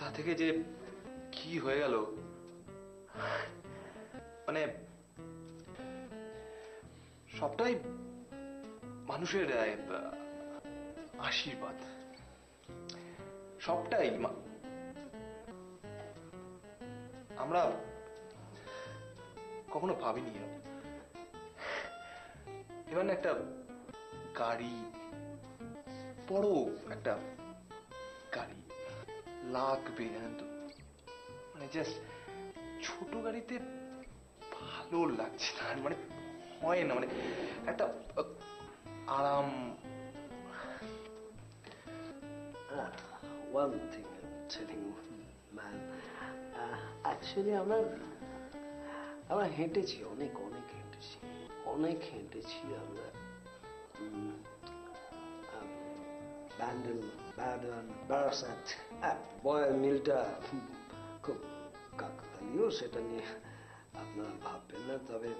কোথা থেকে যে কি হয়ে গেল, মানে সবটাই মানুষের আশীর্বাদ, সবটাই আমরা কখনো ভাবিনি এবার একটা গাড়ি, বড় একটা গাড়ি লাগবে, জানেন তো, মানে জাস্ট ছোট গাড়িতে ভালো লাগছে না, মানে হয় না, মানে একটা আরাম। One thing I'm telling you, man, actually আমরা হেঁটেছি, অনেক হেঁটেছি আমরা। বারাসাত বয়ের মিলটা খুব কাকতালীয়, সেটা নিয়ে আপনারা ভাববেন না। তবে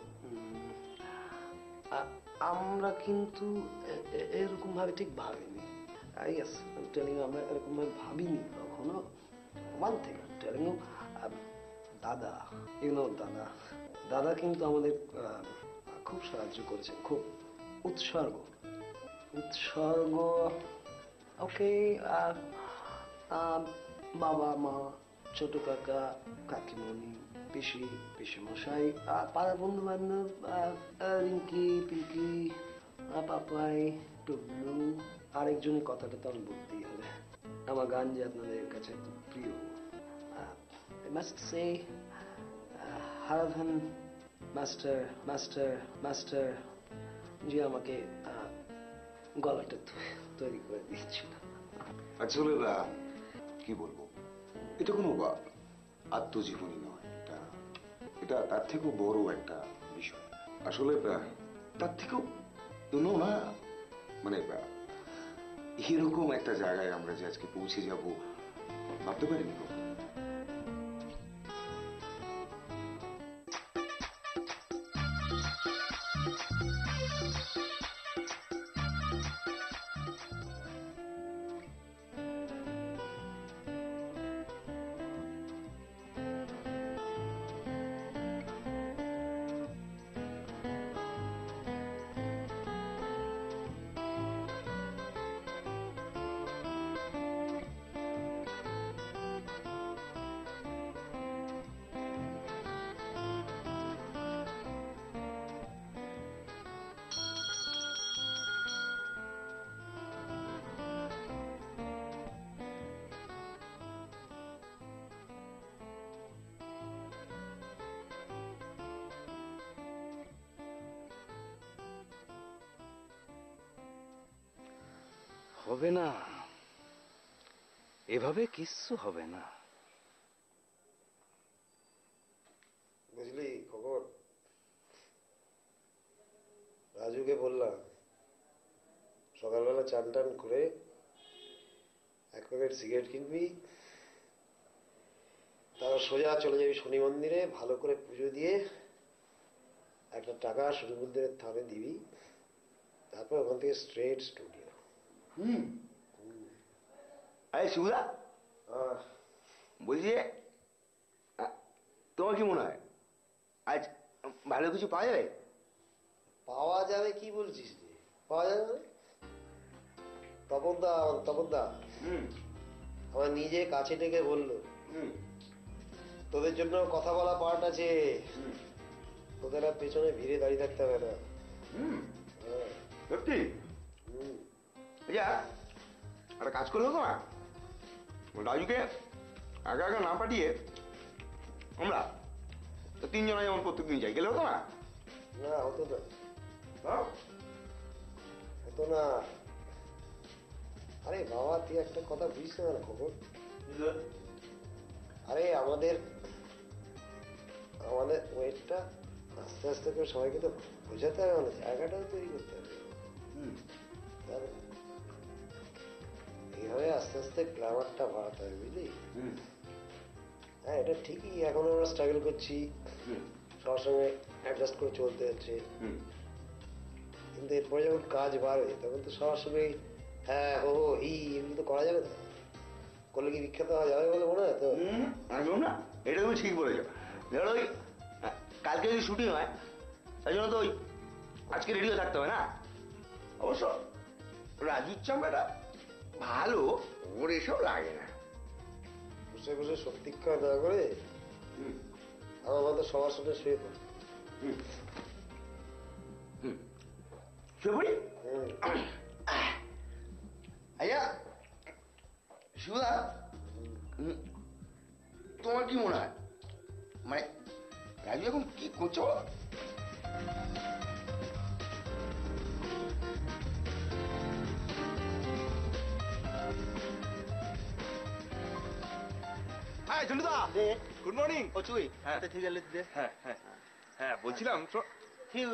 আমরা কিন্তু এরকম ভাবে ঠিক ভাবিনি। আমরা এরকম ভাবে ভাবিনি কখনো। One thing I'm telling you, দাদা, দাদা কিন্তু আমাদের খুব সাহায্য করেছেন, খুব উৎসর্গ। ওকে, বাবা মা, ছোট কাকা, কাকিমণি, পিসিমশাই, পাড়া বন্ধু বান্ধব, রিঙ্কি, পিঙ্কি, পাপাই, টুবলু, আরেকজনের কথাটা তো আমি বলতেই হবে। আমার গান যে আপনাদের কাছে এত প্রিয়, I must say, Haradhan master যে আমাকে গলাটা তৈরি করে দিয়েছিল। আসলে কি বলবো, এটা কোনো আত্মজীবনী নয়, এটা তার থেকেও বড় একটা বিষয়। আসলে তার থেকেও না, মানে এরকম একটা জায়গায় আমরা যে আজকে পৌঁছে যাব ভাবতে পারিনি। হবে না, এভাবে কিচ্ছু হবে না। বুঝলি খবর, রাজুকে বললাম সকালবেলা চান টান করে এক প্যাকেট সিগারেট কিনবি, তারপর সোজা চলে যাবি শনি মন্দিরে, ভালো করে পুজো দিয়ে একটা টাকা শনিমন্দিরের থামে দিবি, তারপর ওখান থেকে স্ট্রেট স্টুডিও। আরে শিবুদা, বলছি তোমার কি মনে হয় আজ ভালো কিছু পাওয়া যাবে? পাওয়া যাবে কি বলছিস রে, পাওয়া যাবে মানে? তপনদা আমার নিজে কাছে ডেকে বললো তোদের জন্য কথা বলা পার্ট আছে, তোদের আর পেছনে ভিড়ে দাঁড়িয়ে থাকতে হবে না। সত্যি? একটা কাজ করলে হতো না, রাজুকে একা একা না পাঠিয়ে আমরা তো তিনজনে যেমন প্রত্যেকদিন যাই, গেলে হতো না? না হতো না। আরে বাবা, তুই একটা কথা বুঝতে না খবর, আরে আমাদের ওয়েটটা আস্তে আস্তে করে সবাইকে তো বোঝাতে হবে, মানে জায়গাটাও তৈরি করতে হবে। এইভাবে আস্তে আস্তে গ্ল্যামারটা বাড়াতে হবে, বুঝলি? হ্যাঁ, এটা ঠিকই, এখন আমরা স্ট্রাগল করছি, সবার সঙ্গে অ্যাডজাস্ট করে চলতে হচ্ছে, কিন্তু এরপরে যখন কাজ বাড়বে তখন তো সবার সঙ্গে হ্যাঁ ও এগুলো তো করা যাবে না। করলে কি বিখ্যাত হওয়া যাবে বলে মনে হয় তো? একদম না, এটা তুমি ঠিক বলেছো। ধরো ওই কালকে যদি শুটিং হয় তাই জন্য তো ওই আজকে রেডিও থাকতে হবে না। অবশ্য রাজুর চামড়াটা ভালো, ওর এসব লাগে না। বসে বসে সত্যি খাওয়া দাওয়া করে আমার মতো সবার সাথে শুয়ে পড়ে। শুয়ে পড়ি। আচ্ছা শিবুদা, তোমার কি মনে হয় মানে রাজু এখন কি করছো? হ্যাঁ ঝন্টুদা, গুড মর্নিং। ও চুই, হ্যাঁ ঠিক আছে দে। হ্যাঁ হ্যাঁ হ্যাঁ, বলছিলাম ঠিক।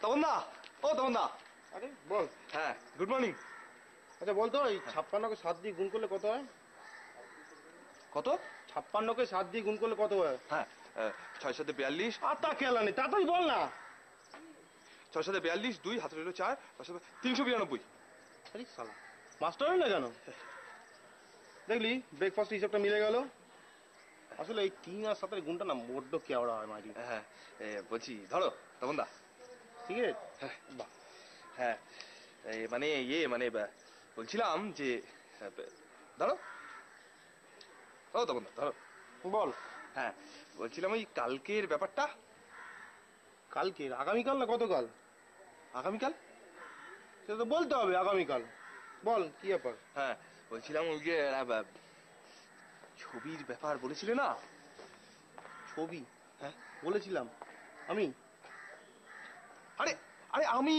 তপনদা, ও তপনদা। আরে বল। হ্যাঁ গুড মর্নিং। আচ্ছা বলতো এই 56কে 7 দিয়ে গুণ করলে কত হয়? কত? 56কে 7 দিয়ে গুণ করলে কত হয়? হ্যাঁ 6 7 42। আর তা খেলা নেই, তাড়াতাড়ি বল না। 6 7 42, 2 হাতে রইল 4, 392। আরে শালা মাস্টার হই না কেন? দেখলি ব্রেকফাস্ট হিসাবটা মিলে গেল। আসলে এই 3 আর 7 এর গুণটা না বড্ড কেওড়া হয় মাইরি। হ্যাঁ বলছি ধরো তপনদা। ঠিক আছে? হ্যাঁ বাহ, হ্যাঁ মানে মানে বলছিলাম যে ধরো, ও তপনদা ধরো। বল। হ্যাঁ বলছিলাম ওই কালকের ব্যাপারটা। কালকে? আগামীকাল না গতকাল? আগামীকাল। সেটা তো বলতে হবে আগামীকাল। বল কি ব্যাপার? হ্যাঁ বলছিলাম ওই যে ছবির ব্যাপার বলেছিলে না। ছবি? হ্যাঁ বলেছিলাম আমি। আরে আরে আমি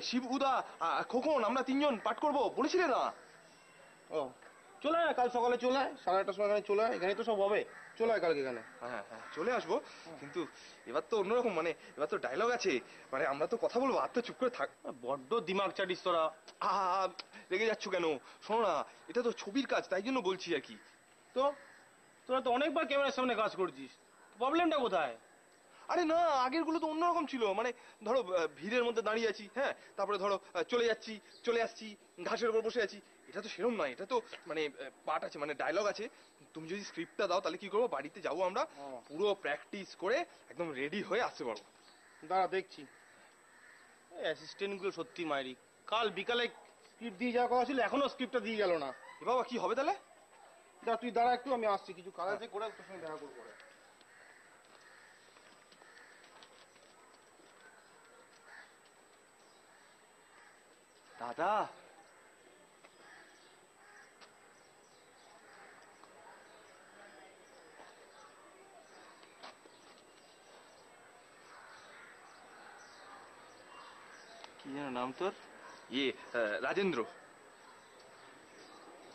শিবুদা খোকন আমরা 3 জন পাঠ করব বলেছিলে না। ও চলে আয়, কাল সকালে চলে আয়, 8:30 সময় এখানে চলে আয়, এখানে তো সব হবে। চলে আয় কালকে এখানে। হ্যাঁ হ্যাঁ চলে আসবো, কিন্তু এবার তো অন্যরকম, মানে এবার তো ডায়লগ আছে, মানে আমরা তো কথা বলবো, আর তো চুপ করে থাক। বড্ড দিমাগ চাটিস তোরা। রেগে যাচ্ছ কেন? শোনো না, এটা তো ছবির কাজ, তাই জন্য বলছি আর কি। তো তোরা তো অনেকবার ক্যামেরার সামনে কাজ করছিস, প্রবলেমটা কোথায়? আরে না, আগের গুলো তো অন্যরকম ছিল, মানে ধরো ভিড়ের মধ্যে দাঁড়িয়ে আছি, হ্যাঁ তারপরে ধরো চলে যাচ্ছি, চলে আসছি, ঘাসের উপর বসে আছি। এটা তো সেরকম নয়, এটা তো মানে পার্ট আছে, মানে ডায়লগ আছে। তুমি যদি স্ক্রিপ্টটা দাও তাহলে কি করবো, বাড়িতে যাবো আমরা, পুরো প্র্যাকটিস করে একদম রেডি হয়ে আসতে পারবো। দাঁড়া দেখছি। অ্যাসিস্ট্যান্ট গুলো সত্যি মাইরি। কাল বিকালে স্ক্রিপ্ট দিয়ে যাওয়ার কথা ছিল, এখনো স্ক্রিপ্টটা দিয়ে গেল না। এ বাবা কি হবে তাহলে? দাঁড়া তুই দাঁড়া একটু, আমি আসছি, কিছু কাজ আছে করে তোর সঙ্গে দেখা করবো। দাদা, কি যেন নাম তোর? রাজেন্দ্র।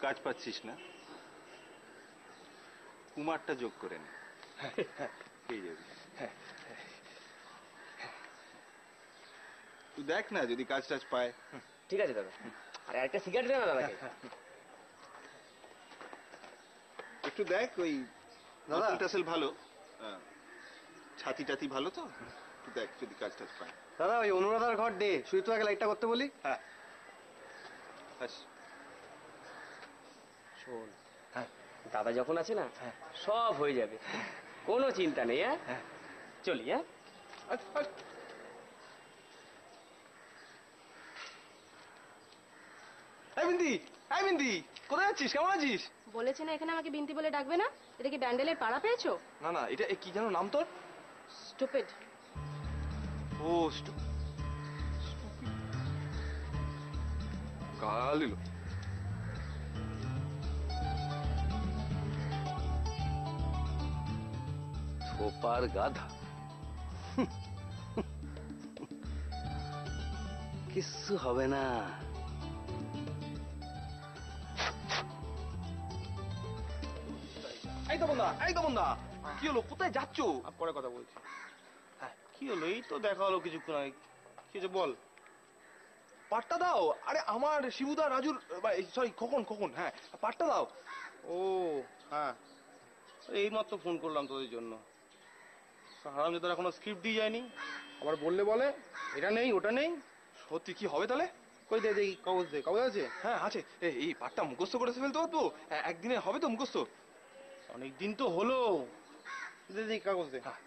কাজ পাচ্ছিস না, কুমারটা যোগ করে নে, পেয়ে যাবি। তুই দেখ না যদি কাজ টাজ পায়। ঠিক আছে দাদা। আর একটা সিগারেট দেন না দাদাকে। একটু দেখ ওই মাসেল টাসেল ভালো, ছাতি টাতি ভালো তো, তুই দেখ যদি কাজ টাজ পায়। দাদা ওই অনুরাধার ঘর দে, সুইটুয়াকে লাইটটা করতে বলি। হ্যাঁ ব্যাস। শোন, দাদা যখন আছে না সব হয়ে যাবে, কোনো চিন্তা নেই। হ্যাঁ চলি। হ্যাঁ এই বিন্দি, এই বিন্দি, কোথায় যাচ্ছিস? কেমন আছিস? বলেছে না এখানে আমাকে বিন্তি বলে ডাকবে না? এটা কি ব্যান্ডেলের পাড়া পেয়েছো? না না, এটা কি যেন নাম তোর? স্টুপিড। ও গালিল। থোপার গাধা। কিচ্ছু হবে না। এই তো বন্ধা, এই তো বন্ধা, কি হলো, কোথায় যাচ্ছ? পরে কথা বলছি। হ্যাঁ কি হলো, এই তো দেখা হলো কিছুক্ষণ আগে। কি হয়েছে বল। পাট্টা দাও। আরে আমার শিবুদা, রাজুর, সরি খোকন, খোকন, হ্যাঁ পাট্টা দাও। ও হ্যাঁ, এইমাত্র ফোন করলাম তোদের জন্য। হারামজাদারা কোনো স্ক্রিপ্ট দিয়ে যায়নি, আবার বললে বলে এটা নেই ওটা নেই। সত্যি কি হবে তাহলে? কই দে দেখি, কাগজ দে, কাগজ আছে? হ্যাঁ আছে, এই পাঠটা মুখস্থ করে ফেলতে পারবো? একদিনে হবে তো মুখস্থ? অনেক দিন তো হলো। দে দেখি কাগজ দে। হ্যাঁ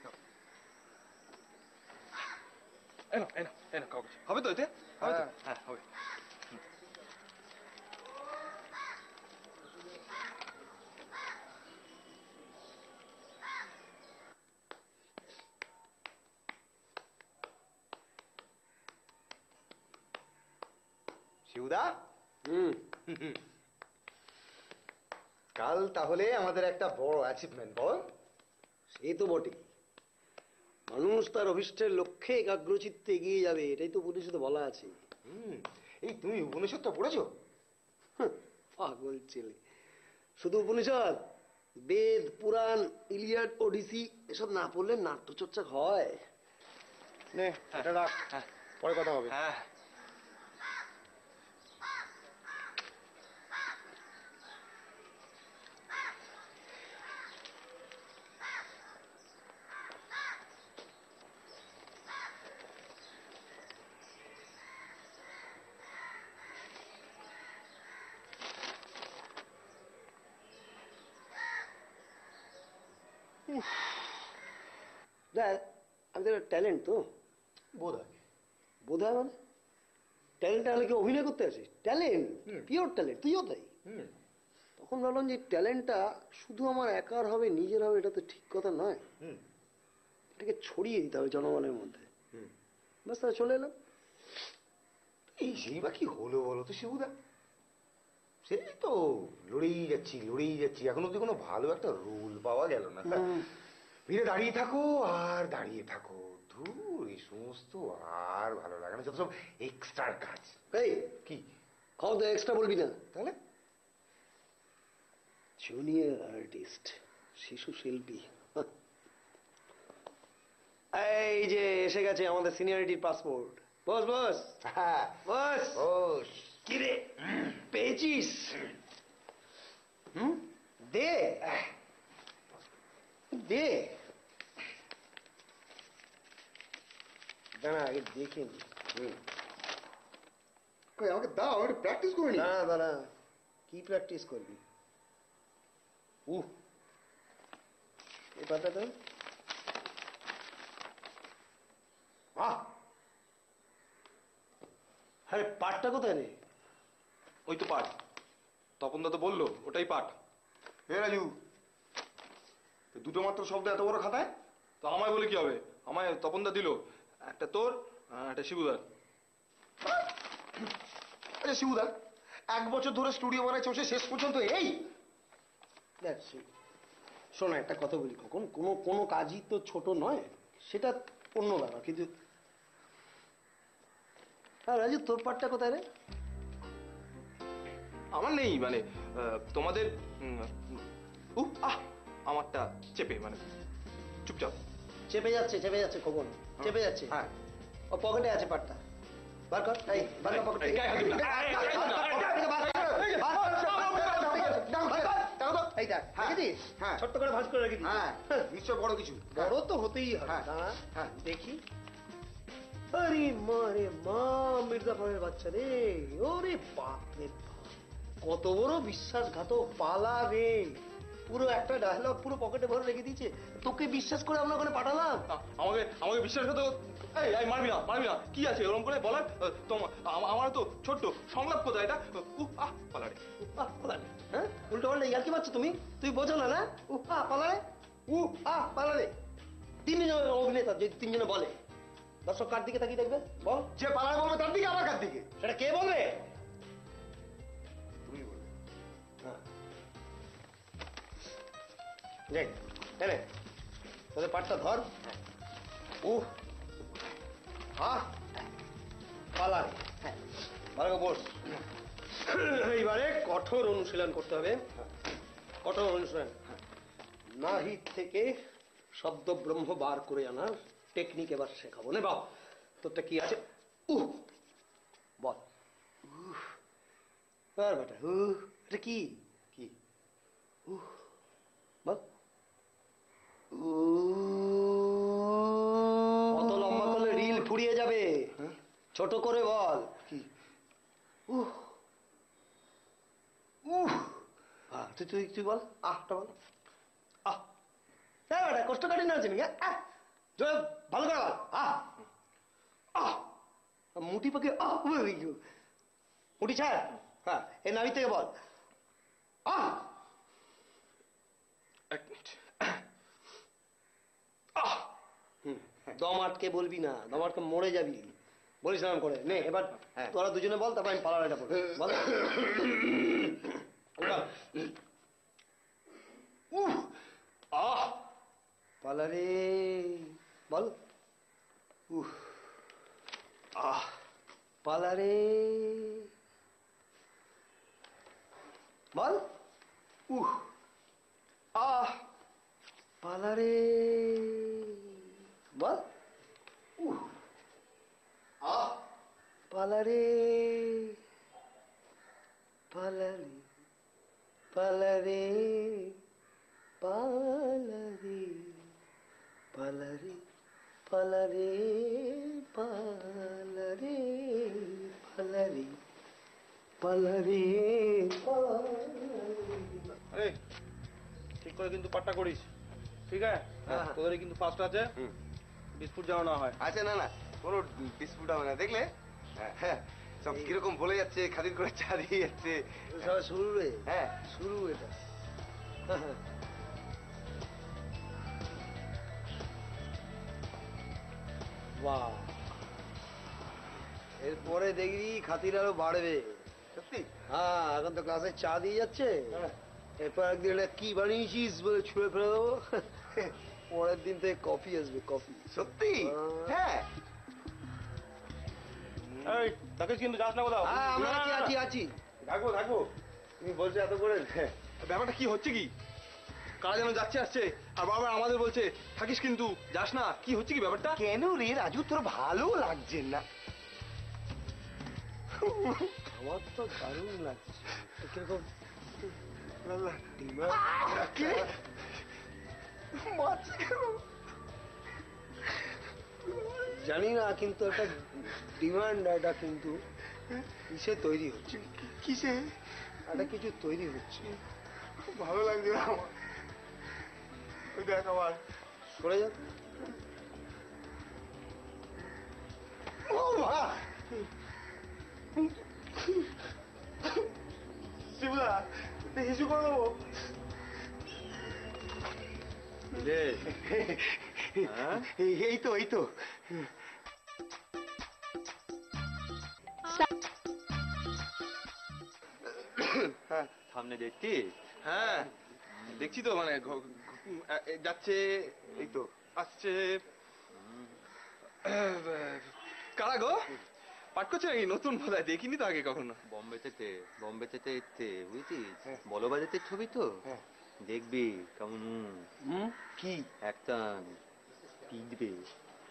এনো এনো এনো কাগজ হবে তো এতে? হবে তো? হ্যাঁ হবে। শিবুদা, হুম। কাল তাহলে আমাদের একটা বড় অ্যাচিভমেন্ট, বল? সে তো বটে, মানুষ তার অভিষ্টের লক্ষ্যে একাগ্রচিত্তে এগিয়ে যাবে, এটাই তো উপনিষদে বলা আছে। এই তুমি উপনিষদটা পড়েছো? হাহ, পাগল ছেলে, শুধু উপনিষদ, বেদ, পুরাণ, ইলিয়াড, ওডিসি এসব না পড়লে নাট্যচর্চা হয়? নে এটা রাখ, পরে কথা হবে। হ্যাঁ দেখ, আমি তো ট্যালেন্ট তো, বোধ হয়। বোধ হয় মানে ট্যালেন্ট হলে কি অভিনয় করতে আসিস? ট্যালেন্ট, পিওর ট্যালেন্ট, তুইও তাই। তখন ভাবলাম যে ট্যালেন্টটা শুধু আমার একার হবে, নিজের হবে, এটা তো ঠিক কথা নয়। এটাকে ছড়িয়ে দিতে হবে জনগণের মধ্যে। বাস তাহলে চলে এলাম। এই সেই বা কি হলো বলো তো শিবুদা? সেই তো লড়েই যাচ্ছি, এখন অব্দি কোনো ভালো একটা রুল পাওয়া গেল না। ভিড়ে দাঁড়িয়ে থাকো আর দাঁড়িয়ে থাকো, ধুর এই সমস্ত আর ভালো লাগে না, যত সব এক্সট্রা কাজ। এই কি খাও তো, এক্সট্রা বলবি না। তাহলে? জুনিয়র আর্টিস্ট, শিশু শিল্পী। এই যে এসে গেছে আমাদের সিনিয়রিটির পাসপোর্ট। বস বস, হ্যাঁ বস। বস। কিরে, পেয়েছিস? দে দে, দাঁড়া আগে দেখে নি। কই আমাকে দাও, আমি প্র্যাকটিস করে নি। দাঁড়া দাঁড়া, কি প্র্যাকটিস করবি? এই পাতা তো আরে পাটটা কোথায় রে? ওই তো পাঠ, তপনদা তো বললো ওটাই পাঠ। হে রাজু, দুটো মাত্র শব্দ এত বড় খাতায়? তো আমায় বলে কি হবে, আমায় তপনদা দিল, একটা তোর একটা শিবুদার। আচ্ছা শিবুদা, 1 বছর ধরে স্টুডিও বানাইছো, সে শেষ পর্যন্ত এই? দেখ শোন, একটা কথা বলি কখন, কোনো কোনো কাজই তো ছোট নয়, সেটা অন্য ব্যাপার, কিন্তু হ্যাঁ রাজু, তোর পাটটা কোথায় রে? আমার নেই, মানে তোমাদের আমারটা চেপে, মানে চুপচাপ। চেপে যাচ্ছে খবর, চেপে যাচ্ছে। হ্যাঁ ও পকেটে আছে পাটটা, বার কর। এই বার কর পকেট থেকে। এই দেখ, দেখেছিস? হ্যাঁ। ছোট্ট করে ভাঁজ করে রেখে দিই। হ্যাঁ নিশ্চয় বড় কিছু। বড় তো হতেই হবে। হ্যাঁ, দাঁড়া, হ্যাঁ। দেখি। আরে মা রে মা, মির্জাফরের বাচ্চা রে, ওরে বাপ রে বাপ, কত বড় বিশ্বাসঘাতক পালা রে। পুরো একটা ডায়লগ পুরো পকেটে ভরে রেখে দিয়েছে, তোকে বিশ্বাস করে আমরা ওখানে পাঠালাম। আমাকে বিশ্বাস করতে, এই মারবি না, কি আছে ওরকম করে বলার? আমার তো ছোট্ট সংলাপ কোথায় এটা? পালারে পালারে, হ্যাঁ উল্টো পাল্টা ইয়ার্কি মারছো তুমি, তুই বোঝো না? না পালারে, পালারে। তিনজন অভিনেতা যদি তিনজনে বলে, দর্শক কার দিকে তাকিয়ে দেখবে বল? যে পালার বলবে তার দিকে, আমার কার দিকে? সেটা কে বলবে? তুমি বলবে। হ্যাঁ, যাই এনে তোদের পাটটা ধর। পালারে, হ্যাঁ ভালো করে বস। এইবারে কঠোর অনুশীলন করতে হবে, কঠোর অনুশীলন। নাহিদ থেকে শব্দ ব্রহ্ম বার করে আনার টেকনিক এবার শেখাবো। নে বাপ, তোরটা কি আছে? বল। বেটা, এটা কি? কি? বল। ফুরিয়ে যাবে। ছোট করে বল। কি? উহ উহ তুই তুই তুই বল, আহটা বল। আহ হ্যাঁ বেটা, কোষ্ঠকাঠিন্য আছে নাকি? জোরে ভালো করে বল। আহ আহ মুঠি পাখি আহ মুঠি ছাড়। হ্যাঁ এই নাভি থেকে বল। আহ এক মিনিট। আহ দম আটকে বলবি না, দম আটকে মরে যাবি। বলিস নাম করে নে। এবার তোরা দুজনে বল, তারপর আমি পালাটা বল। বল। আহ পালারে বল। আহ পালারে বল। আহ পালারে বল। আহ পালারে পালারে পালারে পালারে পালারে পালারে পালারে পালারে পালারে আরে ঠিক করে কিন্তু পাট্টা করিস, ঠিক আছে? তোদের কিন্তু ফার্স্ট আছে, বিস্কুট যেন না হয়। আচ্ছা না না, কোনো ডিসপুট হবে না, দেখলে? হ্যাঁ সব কিরকম বলে যাচ্ছে, খাতির করে চা দিয়ে যাচ্ছে। সব শুরু রে। হ্যাঁ শুরু এটা। বাহ, এরপরে দেখবি খাতির আরো বাড়বে। সত্যি? হ্যাঁ এখন তো ক্লাসে চা দিয়ে যাচ্ছে, এরপর একদিন এটা কি বানিয়েছিস বলে ছুঁড়ে ফেলে দেবো। পরের দিন থেকে কফি আসবে, কফি। সত্যি? হ্যাঁ এই তাকে কিন্তু যাস না কোথাও। হ্যাঁ আমরা আছি আছি আছি। থাকবো থাকবো। তুমি বলছো এত করে? ব্যাপারটা কি হচ্ছে কি? কারা যেন যাচ্ছে আসছে আর বারবার আমাদের বলছে থাকিস কিন্তু যাস না। কি হচ্ছে কি ব্যাপারটা? কেন রে রাজু, তোর ভালো লাগছে না? আমার তো দারুণ লাগছে। কিরকম জানি না, কিন্তু একটা ডিমান্ড, এটা কিন্তু কিসে তৈরি হচ্ছে? কিসে? একটা কিছু তৈরি হচ্ছে। ভালো লাগছে না আমার। ওই দেখ আবার সরে যা। ও মা! শিবুদা হিসু করে দেবো। এই তো এই তো। সামনে দেখছি। হ্যাঁ দেখছি তো, মানে যাচ্ছে এই তো আসছে। কারা গো? পাঠ করছে নাকি? নতুন বোধহয়, দেখিনি তো আগে কখনো। বম্বেতে এসছে বুঝছিস, বলবাজাতের ছবি তো, দেখবি কেমন কি একটা পিটবে,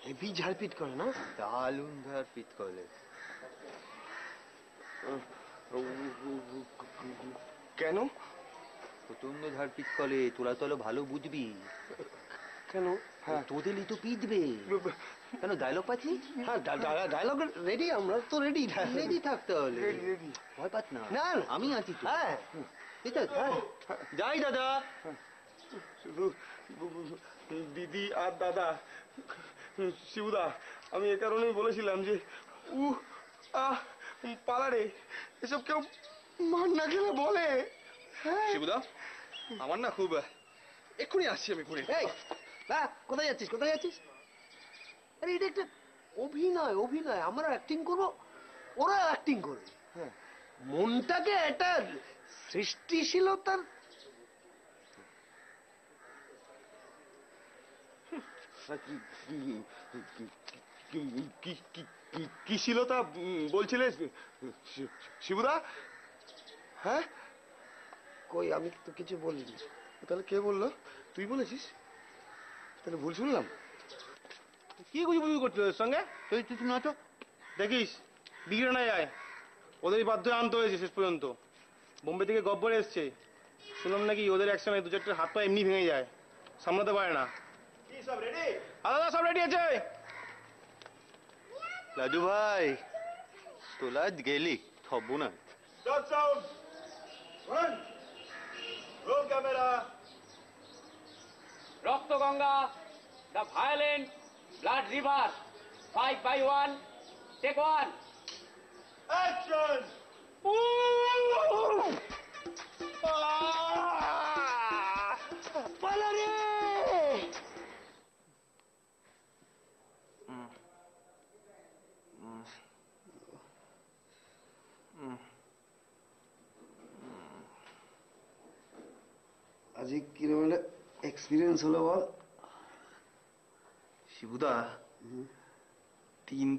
হেভি ঝাড়পিট করে না? দারুণ ধার পিট করে। কেন? প্রচন্ড ধার পিট করে, তোরা তো ভালো বুঝবি। কেন? তোদেরই তো পিটবে। কেন ডায়লগ পাচ্ছিস? হ্যাঁ ডায়লগ রেডি, আমরা তো রেডি। রেডি থাকতে হলে ভয় পাস না, না আমি আছি তো। হ্যাঁ ঠিক আছে, যাই দাদা। শুধু দিদি আর দাদা। শিবুদা আমি এ কারণেই বলেছিলাম যে আহ পালারে এসব কেউ মার না খেলে বলে। শিবুদা আমার না খুব এক্ষুনি আসছি আমি ঘুরে। এই কোথায় যাচ্ছিস, কোথায় যাচ্ছিস? আরে এটা একটা অভিনয়, অভিনয়। আমরা অ্যাক্টিং করবো, ওরা অ্যাক্টিং করবে। মনটাকে একটা সৃষ্টিশীলতার কি শিলতা বলছিলে শিবুদা? হ্যাঁ কই, আমি তো কিছু বলিনি। তাহলে কে বললো? তুই বলেছিস? তাহলে ভুল শুনলাম। কি গুজুগুজু করছিল ওর সঙ্গে? তুই না তো দেখিস বিগড়ে না যায়। ওদেরই বাধ্য হয়ে আনতে হয়েছে শেষ পর্যন্ত। বোম্বে থেকে গব্বরে এসছে, শুনলাম নাকি ওদের একসঙ্গে দু চারটে হাত পা এমনি ভেঙে যায়, সামলাতে পারে না। সব রেডি? দাদা সব রেডি আছে। লাডু ভাই তোলা আজ গেলি থব না। Raktaganga, the violent blood river, 5/1, take 1। আজকে কিরকম এক্সপিরিয়েন্স হলো বল? শিবুদা,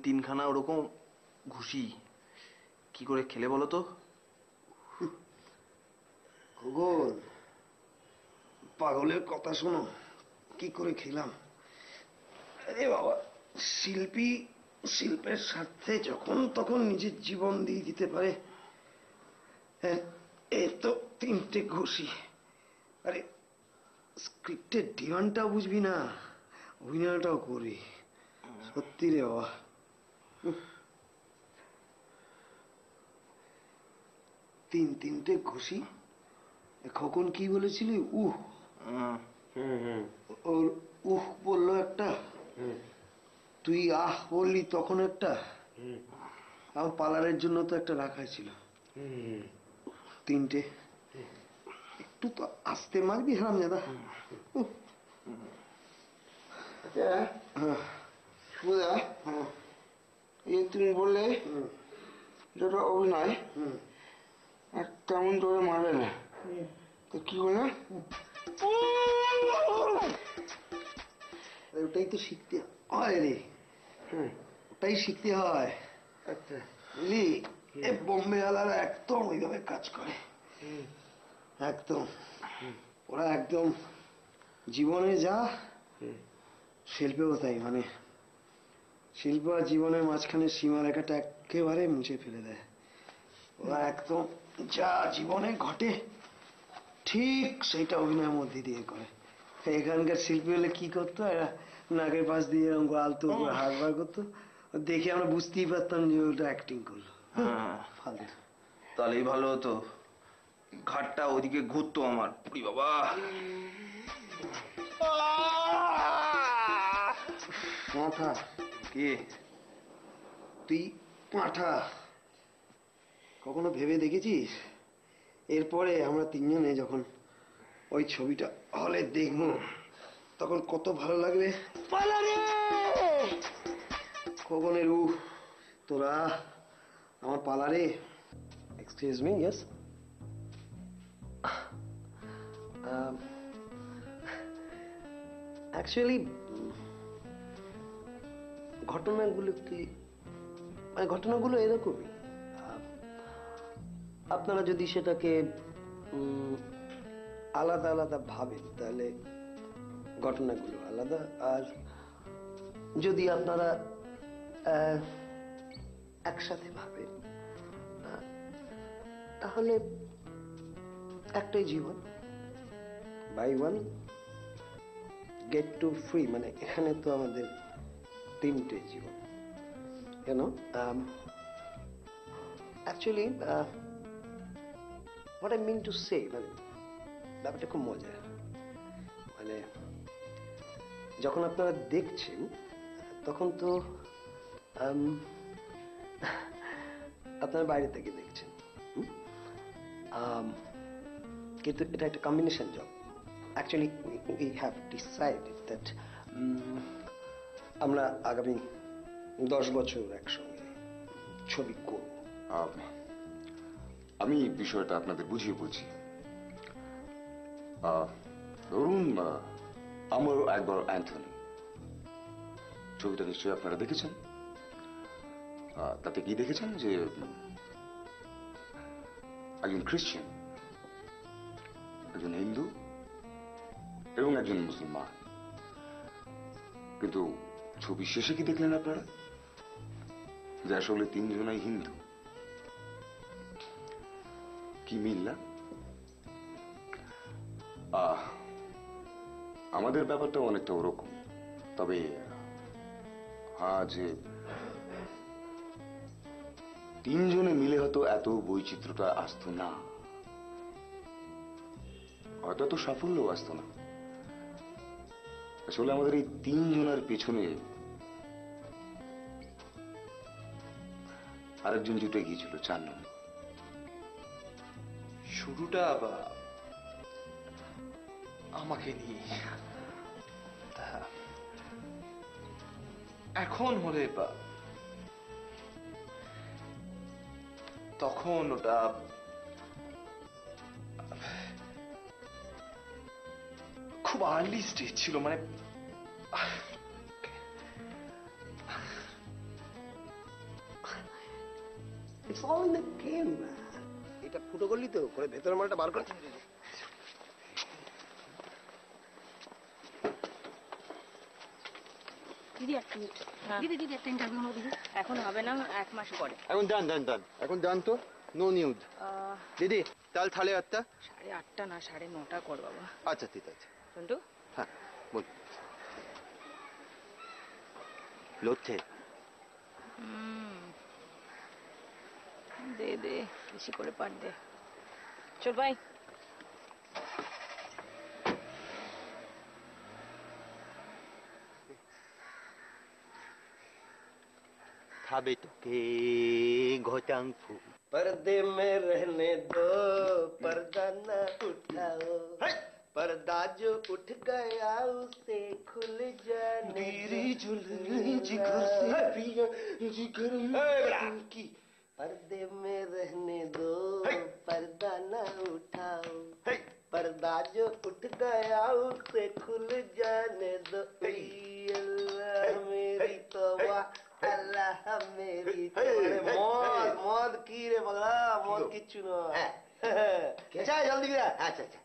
তিনখানা ওরকম ঘুষি কি করে খেলে বলো তো? খোকন, পাগলের কথা শোনো, কি করে খেলাম? আরে বাবা, শিল্পী শিল্পের স্বার্থে যখন তখন নিজের জীবন দিয়ে দিতে পারে। হ্যাঁ, এই তো 3টে ঘুষি। আরে স্ক্রিপ্টের ডিমান্ডটাও বুঝবি না, অভিনয়টাও করি। সত্যি রে বাবা। তিনটে ঘুষি। খোকন কি বলেছিলি? ওর বললো একটা, তুই বললি তখন একটা। আমার পার্লারের জন্য তো একটা রাখা ছিল। 3টে। একটু তো আস্তে মারবি হারামজাদা। তুমি বললে যেটা অভিনয় তেমন করে মারবে না, তো কি বললাম? ওটাই তো শিখতে হয় রে, ওটাই শিখতে হয়। আচ্ছা, বুঝলি, বোম্বে আলারা একদম ওইভাবে কাজ করে, একদম। ওরা একদম জীবনে যা, শিল্পেও তাই। মানে শিল্প আর জীবনের মাঝখানে সীমারেখাটা একেবারে মুছে ফেলে দেয়। ওরা একদম যা জীবনে ঘটে ঠিক সেইটা অভিনয়ের মধ্যে দিয়ে করে। এখানকার শিল্পী হলে কি করতো, এরা নাকের পাশ দিয়ে এরকম আলতো করে হাত বার করতো, দেখে আমরা বুঝতেই পারতাম যে ওটা অ্যাক্টিং করলো। ফালতু। তাহলেই ভালো হতো, ঘাটটা ওদিকে ঘুরতো আমার। পুরি বাবা, পাঁঠা কে তুই? পাঁঠা কখনো ভেবে দেখেছিস এরপরে আমরা 3জনে যখন ওই ছবিটা হলে দেখবো তখন কত ভালো লাগবে? পালারে খোকনের তোরা আমার পালারে। Excuse me, yes? অ্যাকচুয়ালি ঘটনাগুলো এরকমই। আপনারা যদি সেটাকে আলাদা আলাদা ভাবেন তাহলে ঘটনাগুলো আলাদা, আর যদি আপনারা একসাথে ভাবেন তাহলে একটাই জীবন, buy one get two free. মানে এখানে তো আমাদের 3টে জীবন, কেন? Actually what I mean to say, মানে ব্যাপারটা খুব মজার। মানে যখন আপনারা দেখছেন তখন তো আপনারা বাইরে থেকে দেখছেন, কিন্তু এটা একটা combination job. Actually we have decided that আমরা আগামী 10 বছর একসঙ্গে ছবি করব। আমি বিষয়টা আপনাদের বুঝিয়ে বলছি। ধরুন আমার একবার অ্যান্থনি ছবিটা নিশ্চয়ই আপনারা দেখেছেন। তাতে কি দেখেছেন যে একজন খ্রিস্টান, একজন হিন্দু এবং একজন মুসলমান। কিন্তু ছবি শেষে কি দেখলেন আপনারা? যে আসলে 3জনাই হিন্দু। কি মিল না? আমাদের ব্যাপারটা অনেকটা ওরকম। তবে যে তিনজনে মিলে হয়তো এত বৈচিত্র্যটা আসতো না, হয়তো এত সাফল্য আসতো না। আসলে আমাদের এই তিনজনের পেছনে আরেকজন জুটে গিয়েছিল, 4 নম্বর। শুরুটা আমাকে নিয়ে, তা এখন হলে তখন ওটা খুব আর্লি স্টেজ ছিল, মানে It's all in the game, man. এটা ফুটো করলি তো করে ভেতরের মালটা বার করে দিদি এক মিনিট দিদি দিদি একটা ইন্টারভিউ নেবো দিদি। এখন হবে না, 1 মাস পরে। এখন ডান এখন ডান তো, নো নিউজ। দিদি তাহলে 8:30। 8:30 না 9:30 কর বাবা। আচ্ছা ঠিক আছে। সন্টু হ্যাঁ বল। লড়ছে দে দে বেশি করে পার দে। চল ভাই। খাবে তোকে ঘটাং ফুল। पर्दे में रहने दो, पर्दा न उठाओ, पर्दा जो उठ गया उसे खुल जाने की। पर्दे में रहने दो, पर्दा न उठाओ, पर्दा जो उठ गया उसे खुल जाने दो। अल्लाह मेरी तौबा, अल्लाह मेरी तौबा। मौत मौत की रे पगला, मौत কিচ্ছু নয়। আচ্ছা জলদি করে। আচ্ছা আচ্ছা।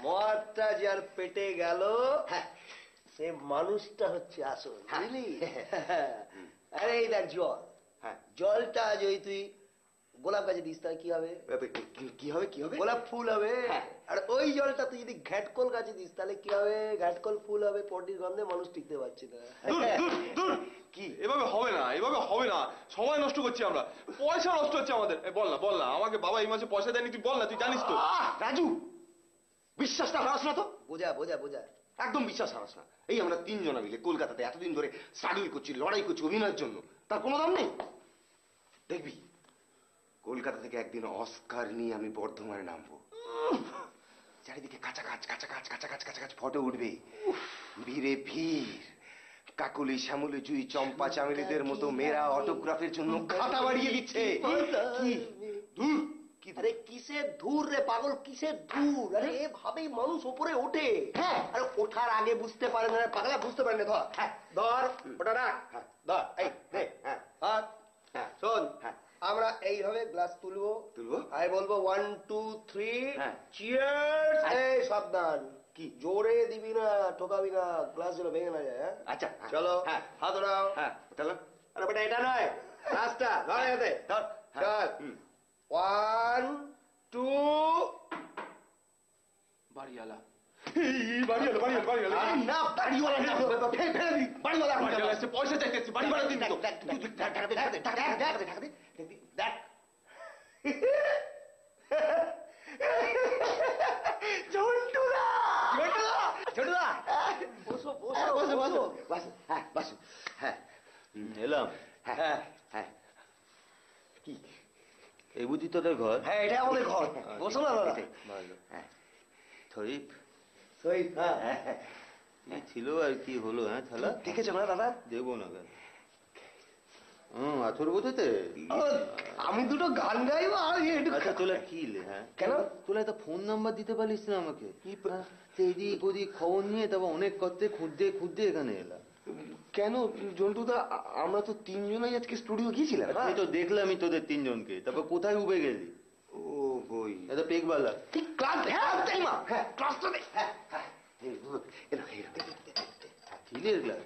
মদটা যার পেটে গেল সে মানুষটা হচ্ছে আসল, বুঝলি? আরে এই দেখ জল, জলটা যদি তুই গোলাপ গাছে দিস তাহলে কি হবে? কি হবে কি হবে? গোলাপ ফুল হবে। আর ওই জলটা তুই যদি ঘ্যাটকল গাছে দিস তাহলে কি হবে? ঘ্যাটকল ফুল হবে, পটির গন্ধে মানুষ টিকতে পারছে না। কি এভাবে হবে না, এভাবে হবে না, সময় নষ্ট করছি আমরা, পয়সা নষ্ট হচ্ছে আমাদের। বল না আমাকে বাবা এই মাসে পয়সা দেয়নি, তুই বল না, তুই জানিস তো। রাজু, বিশ্বাসটা হারাস না তো। বোঝা বোঝা বোঝা, একদম বিশ্বাস হারাস না। এই আমরা 3 জনা মিলে কলকাতাতে এতদিন ধরে স্ট্রাগল করছি, লড়াই করছি অভিনয়ের জন্য, তার কোনো দাম নেই। দেখবি কলকাতা থেকে একদিন অস্কার নিয়ে আমি বর্ধমানে নামবো। চারিদিকে কাছাকাছ ফটো উঠবে, ভিড়ে ভিড়, কাকুলি শ্যামলি জুই চম্পা চামেলিদের মতো মেয়েরা অটোগ্রাফের জন্য খাতা বাড়িয়ে দিচ্ছে। কি ধুর, আরে কিসের ধুর রে পাগল, কিসের ধুর? আরে এভাবেই মানুষ উপরে ওঠে। হ্যাঁ, আরে ওঠার আগে বুঝতে পারে না পাগলা, বুঝতে পারে না। ধর ধর ওটা রাখ, ধর এই নে, হ্যাঁ শোন, আমরা এইভাবে গ্লাস তুলবো, আমি বলবো 1 2 3 চিয়ার্স। এই সাবধান, কি জোরে দিবি না, ঠকাবি না, গ্লাস যেন ভেঙে না যায়। আচ্ছা চলো হাত ওড়াও। চলো। আরে বেটা এটা নয়, রাস্তা ধর এতে ধর। চল 1 2। বাড়িওয়ালা না বাড়িওয়ালা না, ফেলে দি বাড়িওয়ালা। এসে পয়সা চাইতেছি, বাড়ি ভাড়া দিন তো। দেখ বসো বসো বসো বসো বাসু। হ্যাঁ এলাম। হ্যাঁ কি এই বুঝি তোদের ঘর? হ্যাঁ এটা আমাদের ঘর, বসো না দাদা। ভালো। শরীফ শহীদ, কি ছিল আর কি হলো? হ্যাঁ থালা দেখেছো না দাদা? দেবো না কেন? 18 বোঝাতে আমি দুটো গান গাইবো আর আচ্ছা তোলা কি লে? হ্যাঁ কেন তোলা একটা ফোন নাম্বার দিতে পারিস না আমাকে? এদিক ওদিক খবর নিয়ে তারপর অনেক করতে খুঁজতে এখানে এলাম। কেন জন্টুদা, আমরা তো 3 জনাই আজকে স্টুডিও গিয়েছিলাম। আমি তো দেখলামই তোদের 3 জনকে, তারপর কোথায় উবে গেলি? ও বই এটা পেকবালা ক্লাস। হ্যাঁ ক্লাসটা দে। খিলের গ্লাস।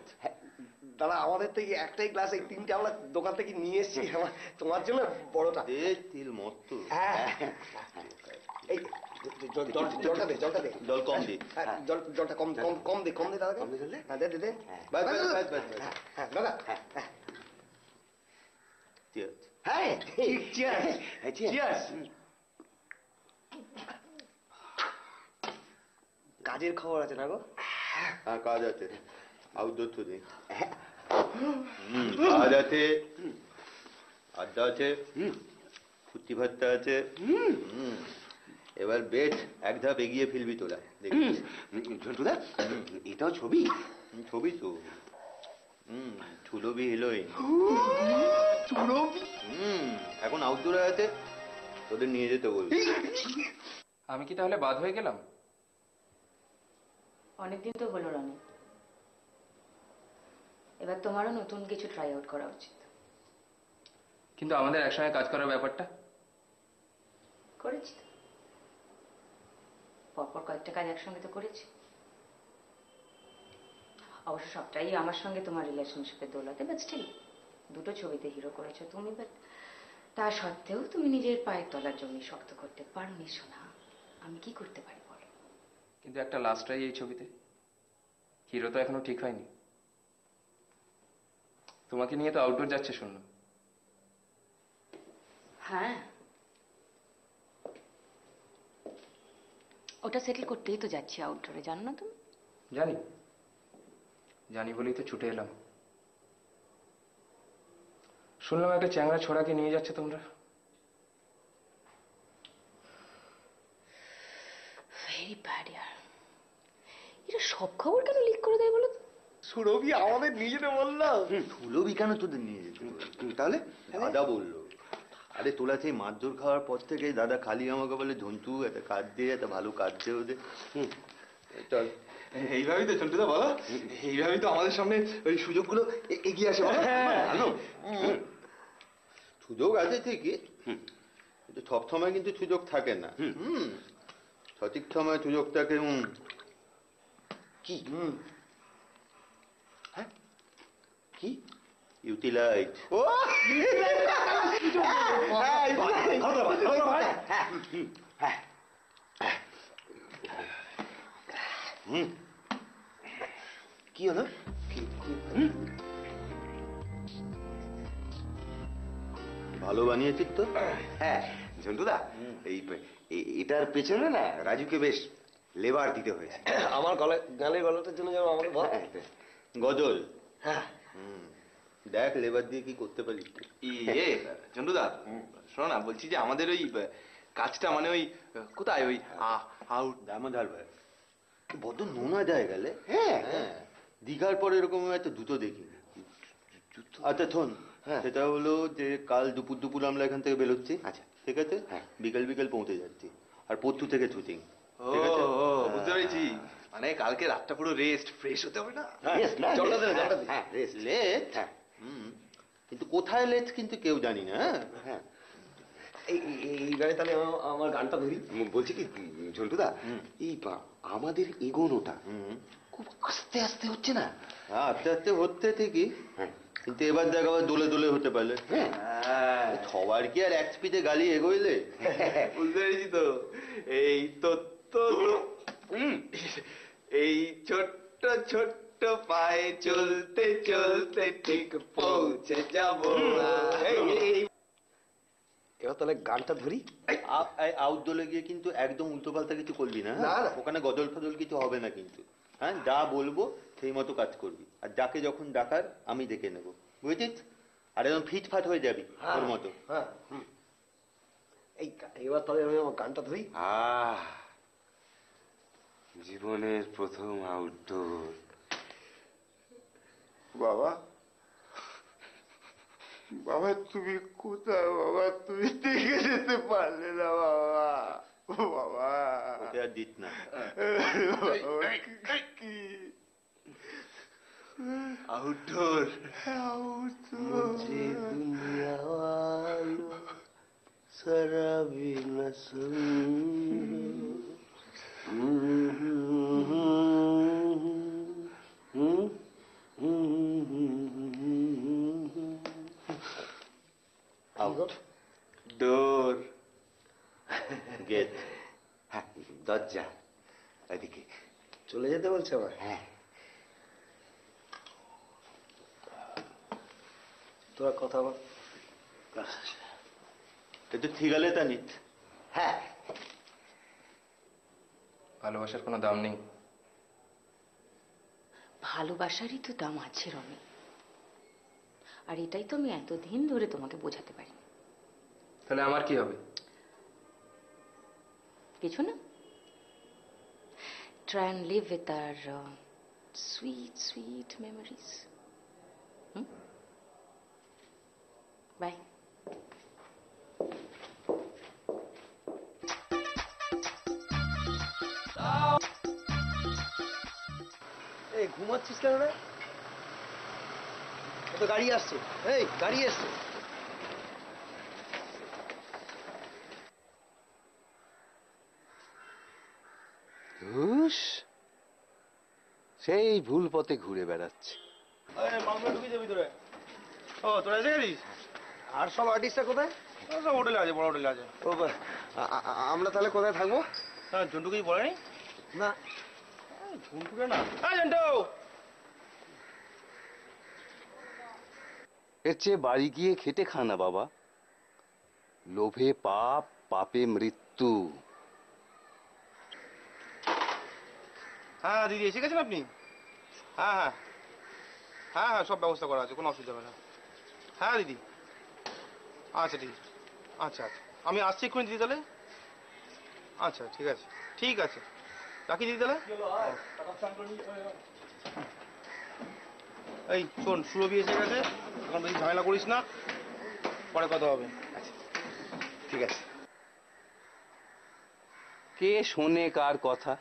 দাদা আমাদের থেকে একটাই ক্লাস, এই 3টে আমরা দোকান থেকে নিয়ে এসেছি তোমার জন্য বড়টা। দে তিল মত। এই জলটা দে, জলটা দে। জল কম দে। জলটা কম দে দাদা। হ্যাঁ দে দে। বাস বাস বাস বাস। দাদা ঠিক আছে। হ্যাঁ Cheers. চিয়ার্স। কাজের খবর আছে না গো? হ্যাঁ কাজ আছে, আউটডোর তো নেই। কাজ আছে, আড্ডা আছে, ফুর্তি ফার্তা আছে। এবার বেট এক ধাপ এগিয়ে ফেলবি তোরা, দেখিস। ঝন্টুদা, এটাও ছবি? ছবি তো ছুলবি হিলোইন। এখন আউটডোরে আছে, তোদের নিয়ে যেতে বলবি। আমি কি তাহলে বাদ হয়ে গেলাম? অনেকদিন তো হলো রনি, এবার তোমারও নতুন কিছু ট্রাই আউট করা উচিত। কিন্তু আমাদের একসঙ্গে কাজ করার ব্যাপারটা? করেছি তো, পরপর কয়েকটা কাজ একসঙ্গে তো করেছি। অবশ্য সবটাই আমার সঙ্গে তোমার রিলেশনশিপের দৌলতে, বাট স্টিল দুটো ছবিতে হিরো করেছো তুমি, বাট তা সত্ত্বেও তুমি নিজের পায়ের তলার জমি শক্ত করতে পারোনি সোনা। আমি কি করতে পারি বলো? কিন্তু একটা লাস্ট ট্রাই এই ছবিতে, হিরো তো এখনো ঠিক হয়নি। তোমাকে নিয়ে তো আউটডোর যাচ্ছে শুনলাম। হ্যাঁ, ওটা সেটেল করতেই তো যাচ্ছি আউটডোরে, জানো না তুমি? জানি, জানি বলেই তো ছুটে এলাম। শুনলাম একটা চ্যাংড়া ছোড়াকে নিয়ে যাচ্ছে তোমরা। ভেরি ব্যাড ইয়ার। এটা সব খবর কেন লিক করে দেয় বলো তো? সুরভি আমাদের নিয়ে যেতে বললো। ছুলবি কেন তোদের নিয়ে যেতে? তাহলে দাদা বললো। আরে তোরা সেই মারধর খাওয়ার পর থেকে দাদা খালি আমাকে বলে, ঝন্টু একটা কাজ দিয়ে, একটা ভালো কাজ দিয়ে ওদের। চল। এইভাবেই তো চন্টুদা বলো, এইভাবেই তো আমাদের সামনে ওই সুযোগগুলো এগিয়ে আসে। ভালো সুযোগ আছে ঠিকই, কিন্তু সব সময় কিন্তু সুযোগ থাকে না। সঠিক সময় সুযোগ থাকে। কি? হ্যাঁ কি? ইউটিলাইজ। কি হলো? ভালো বানিয়েছিস তো? হ্যাঁ ঝন্টুদা, এটার পেছনে না রাজুকে বেশ লেবার দিতে হয়েছে। আমার গানের গলাটার জন্য যেন আমাকে বল। গজল। হ্যাঁ, দেখ লেবার দিয়ে কি করতে পারিস। ইয়ে চন্টুদা শোনো না, বলছি যে আমাদের ওই কাজটা মানে ওই কোথায় ওই আউট দামোদর ভাই বড্ড নোনা জায়গা গেলে। হ্যাঁ দীঘার পরে এরকম একটা জুতো দেখি। আচ্ছা শোন, সেটা হলো যে কাল দুপুর দুপুর আমরা এখান থেকে বেরোচ্ছি। আচ্ছা ঠিক আছে, বিকেল বিকেল পৌঁছে যাচ্ছি, আর পরশু থেকে শুটিং। ও বুঝতে পেরেছি, মানে কালকে রাতটা পুরো রেস্ট, ফ্রেশ হতে হবে না। লেট, কিন্তু কোথায় লেট কিন্তু কেউ জানি না। হ্যাঁ, এইবারে তাহলে আমার গানটা ধরি। বলছি কি ঝন্টুদা, এই আমাদের এগোনোটা খুব আস্তে আস্তে হচ্ছে না? হ্যাঁ আস্তে আস্তে হচ্ছে ঠিকই, কিন্তু এবার দেখ আবার দোলে দোলে হতে পারলে। সবার কি আর এক স্পিডে গাড়ি এগোইলে? বুঝতে পেরেছি তো, এই তো এই ছোট্ট ছোট্ট পায়ে চলতে চলতে ঠিক পৌঁছে যাব। এবার তাহলে গানটা ধরি। আউটডোরে গিয়ে কিন্তু একদম উল্টো পাল্টা কিছু করবি না। না, না। ওখানে গজল ফজল কিছু হবে না কিন্তু। হ্যাঁ, যা বলবো সেই মতো কাজ করবি, আর যাকে যখন ডাকার আমি দেখে নেবো, বুঝেছিস? আর একদম ফিটফাট হয়ে যাবি ওর মতো। হ্যাঁ, এবার তাহলে আমি আমার গানটা ধরি। জীবনের প্রথম আউটডোর। বাবা, বাবা তুমি কোথায়? বাবা তুমি দেখে যেতে পারলে না বাবা? বাবা ওকে আর দিত না। কি আউটডোর मुझे दुनिया वालों जरा भी न ডোর গেট। হ্যাঁ, দরজা এদিকে চলে যেতে বলছে আমার। হ্যাঁ, তোরা কথা বল। তো ঠিক আছে তানিত। হ্যাঁ, ভালোবাসার কোনো দাম নেই। ভালোবাসারই তো দাম আছে রমি, আর এটাই তো আমি এতদিন ধরে তোমাকে বোঝাতে পারি। তাহলে আমার কি হবে? কিছু না, try and live with our sweet, sweet memories. Bye. এই ঘুমাচ্ছিস কেন রে? তো গাড়ি আসছে, এই গাড়ি আসছে। ধুস, সেই ভুল পথে ঘুরে বেড়াচ্ছে। ঢুকে যাবি তোরা? ও তোরা এসে গেছিস? আর সব আর্টিস্টরা কোথায়? সব হোটেলে আছে, বড় হোটেলে আছে। ও আমরা তাহলে কোথায় থাকবো? হ্যাঁ, ঝন্টু কিছু বলেনি? না, ঝন্টুকে না। হ্যাঁ ঝন্টু, এর চেয়ে বাড়ি গিয়ে খেটে খা না বাবা। লোভে পাপ, পাপে মৃত্যু। হ্যাঁ দিদি এসে গেছেন আপনি? হ্যাঁ হ্যাঁ হ্যাঁ হ্যাঁ, সব ব্যবস্থা করা আছে, কোনো অসুবিধা হবে না। হ্যাঁ দিদি, আচ্ছা ঠিক আছে, আচ্ছা আচ্ছা, আমি আসছি এক্ষুনি দিদি তাহলে। আচ্ছা ঠিক আছে, ঠিক আছে, রাখি দিদি তাহলে। এই শোন, সুরভি এসে গেছে, এখন বেশি ঝামেলা করিস না, পরে কথা হবে। আচ্ছা ঠিক আছে। কে শোনে কার কথা?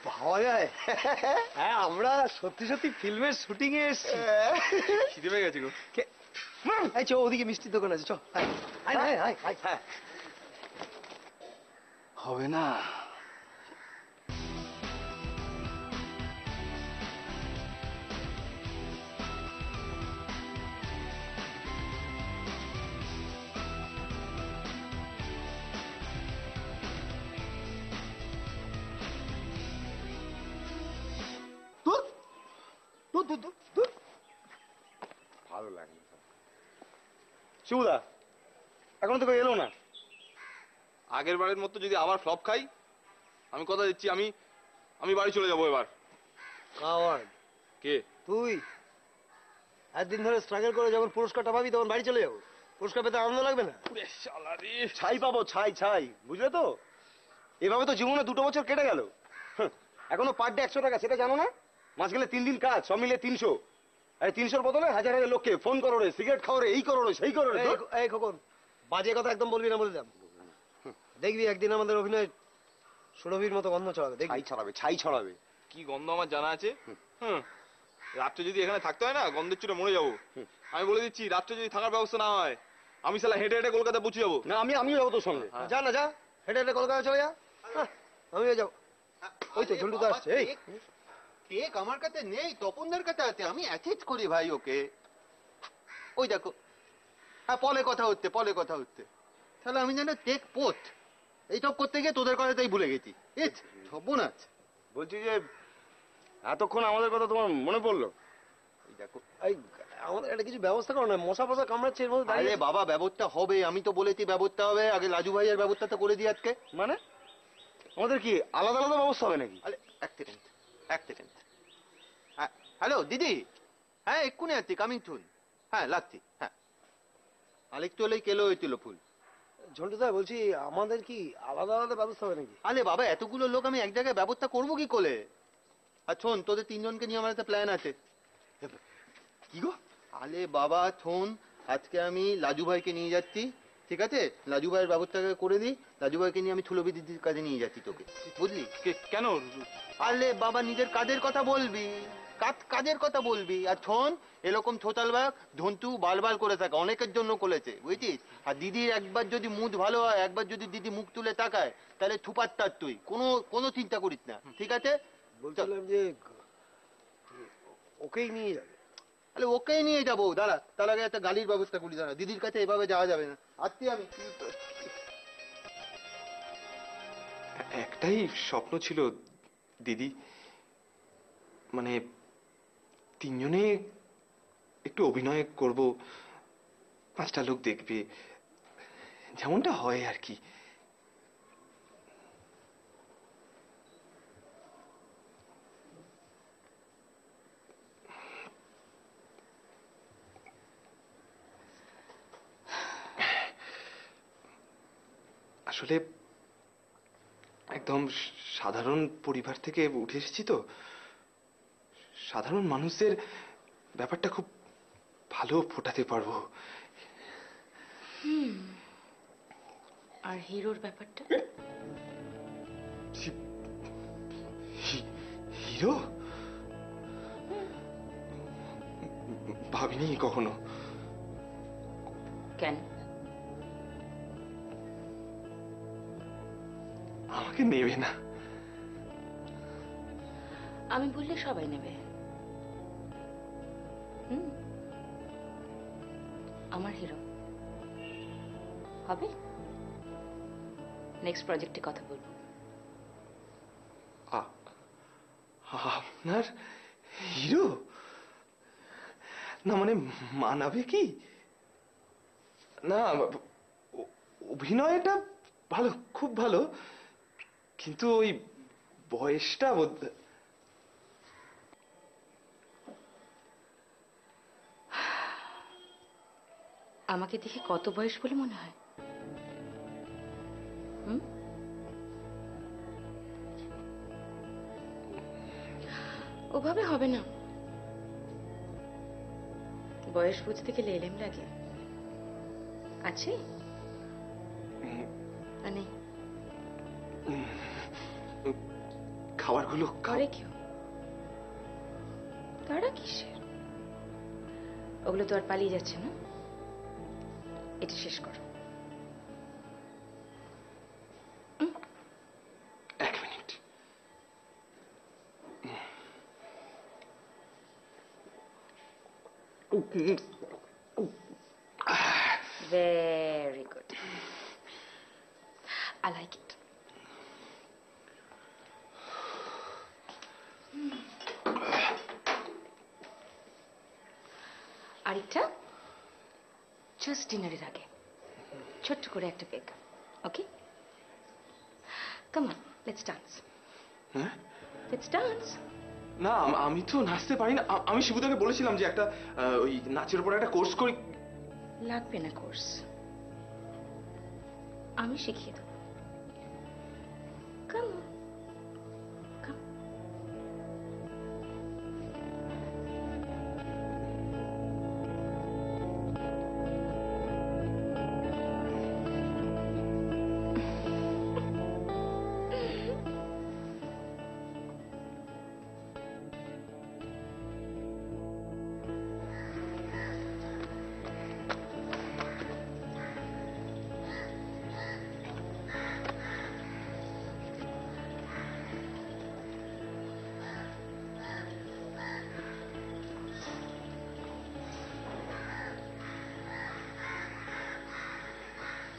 ভাবা যায়। হ্যাঁ, আমরা সত্যি সত্যি ফিল্মের শুটিং এ এসেছি। খিদে পেয়ে গেছে গো। এই চো, ওদিকে মিষ্টির দোকান আছে, চো। হ্যাঁ, হবে না। ভালো লাগে শিবুদা, এখন তো কেউ এলো না। আগের বারের মতো যদি আবার ফ্লপ খাই, আমি কথা দিচ্ছি আমি আমি বাড়ি চলে যাবো এবার। কাওয়ার্ড কে? তুই? একদিন ধরে স্ট্রাগল করে যখন পুরস্কারটা পাবি তখন বাড়ি চলে যাবো। পুরস্কার পেতে আনন্দ লাগবে না? ছাই পাবো, ছাই ছাই, বুঝলে তো? এভাবে তো জীবনে 2 বছর কেটে গেল। এখনো পার ডে 100 টাকা, সেটা জানো না? মাস গেলে 3 দিন কাজ, সব মিলে 300। আরে 300-র বদলে হাজার হাজার লোককে ফোন করো রে, সিগারেট খাও রে, এই করো রে, সেই করো রে। এই খোকন, বাজে কথা একদম বলবি না বলে দিলাম। দেখবি একদিন আমাদের অভিনয় সুরভির মতো গন্ধ ছড়াবে, দেখবি। ছাই ছড়াবে, ছাই ছড়াবে। কি গন্ধ আমার জানা আছে। রাত্রে যদি এখানে থাকতে হয় না, গন্ধের চুটে মরে যাবো। আমি বলে দিচ্ছি, রাত্রে যদি থাকার ব্যবস্থা না হয়, আমি শালা হেঁটে হেঁটে কলকাতা পৌঁছে যাবো। না, আমিও যাবো তোর সঙ্গে। যা না, যা হেঁটে হেঁটে কলকাতা চলে যা। আমিও যাবো। ওই তো ঝন্টু তো আসছে। এই কেক আমার কাছে নেই, তপনদার কাছে আছে, আমি অ্যাটেচ করি ভাই ওকে। ওই দেখো, হ্যাঁ পলে কথা হচ্ছে, পলে কথা হচ্ছে। তাহলে আমি যেন টেক পোথ এইসব করতে গিয়ে তোদের কথাটাই ভুলে গেছি। সর্বনাশ। বলছি যে এতক্ষণ আমাদের কথা তোমার মনে পড়লো? এই দেখো, এই আমাদের একটা কিছু ব্যবস্থা করো না, মশা ফসা কামড়াচ্ছে এর মধ্যে আরে দাঁড়িয়ে। বাবা ব্যবস্থা হবে, আমি তো বলেছি ব্যবস্থা হবে। আগে লাজু ভাইয়ের ব্যবস্থাটা করে দিই আজকে। মানে আমাদের কি আলাদা আলাদা ব্যবস্থা হবে নাকি? আরে এক সেকেন্ড, এক সেকেন্ড। হ্যাঁ হ্যালো দিদি, হ্যাঁ এক্ষুনি আসছি, কামিং সুন। হ্যাঁ লাগছি, হ্যাঁ আরেকটু হলেই কেলো হয়েছিল ফুল। ঝন্টু দা বলছি, আমাদের কি আলাদা আলাদা ব্যবস্থা হবে নাকি? আরে বাবা এতগুলো লোক আমি এক জায়গায় ব্যবস্থা করবো কি করে? আর শোন, তোদের 3 জনকে নিয়ে আমার একটা প্ল্যান আছে। কি গো? আরে বাবা শোন, আজকে আমি লাজু ভাইকে নিয়ে যাচ্ছি, ঠিক আছে? লাজু ভাইয়ের ব্যবস্থা করে দিই। লাজু ভাইকে নিয়ে আমি থুলবি দিদির কাছে নিয়ে যাচ্ছি তোকে, বুঝলি? কেন? আরে বাবা নিজের কাজের কথা বলবি, কাজের কথা বলবি। আর শোন, এরকম ছোটালবাগ ঝন্টু বালবাল করে থাকে, অনেকের জন্য করেছে, বুঝছিস? আর দিদির একবার যদি মুড ভালো হয়, একবার যদি দিদি মুখ তুলে তাকায়, তাহলে থুপাত্তার তুই, কোনো চিন্তা করিস না, ঠিক আছে? বলছিলাম যে ওকেই নিয়ে যাবে। আরে ওকেই নিয়ে যাবো, দাঁড়া, তার আগে একটা গাড়ির ব্যবস্থা করি, দাঁড়া। দিদির কাছে এভাবে যাওয়া যাবে না, আসছি আমি। একটাই স্বপ্ন ছিল দিদি, মানে 3 জনে একটু অভিনয় করব, 5টা লোক দেখবে, যেমনটা হয় আর কি। আসলে একদম সাধারণ পরিবার থেকে উঠে এসেছি তো, সাধারণ মানুষদের ব্যাপারটা খুব ভালো ফোটাতে পারবো। আর হিরোর ব্যাপারটা? হিরো? ভাবিনি কখনো। কেন? আমাকে নেবে না। আমি বললে সবাই নেবে। আমার হিরো হবে। নেক্সট প্রজেক্টে কথা বলবো। আপনার হিরো? না মানে মানাবে কি? না, অভিনয়টা ভালো, খুব ভালো, কিন্তু ওই বয়সটা আমাকে দেখে কত বয়স বলে মনে হয়? ওভাবে হবে না। বয়স বুঝতে গেলে এলেম লাগে। আছে মানে খাবারগুলো করে কেউ? তারা কিসের? ওগুলো তো আর পালিয়ে যাচ্ছে না। এটা শেষ করো। এক মিনিট। Very good. I like it. আরেকটা জাস্ট ডিনারের আগে ছোট্ট করে একটা পেক। Okay, come on, let's dance. Let's dance. না, আমি তো নাচতে পারি না। আমি শিবুদাকে বলেছিলাম যে একটা ওই নাচের উপর একটা কোর্স করি। লাগবে না কোর্স, আমি শিখিয়ে দেবো। কাম অন, কাম।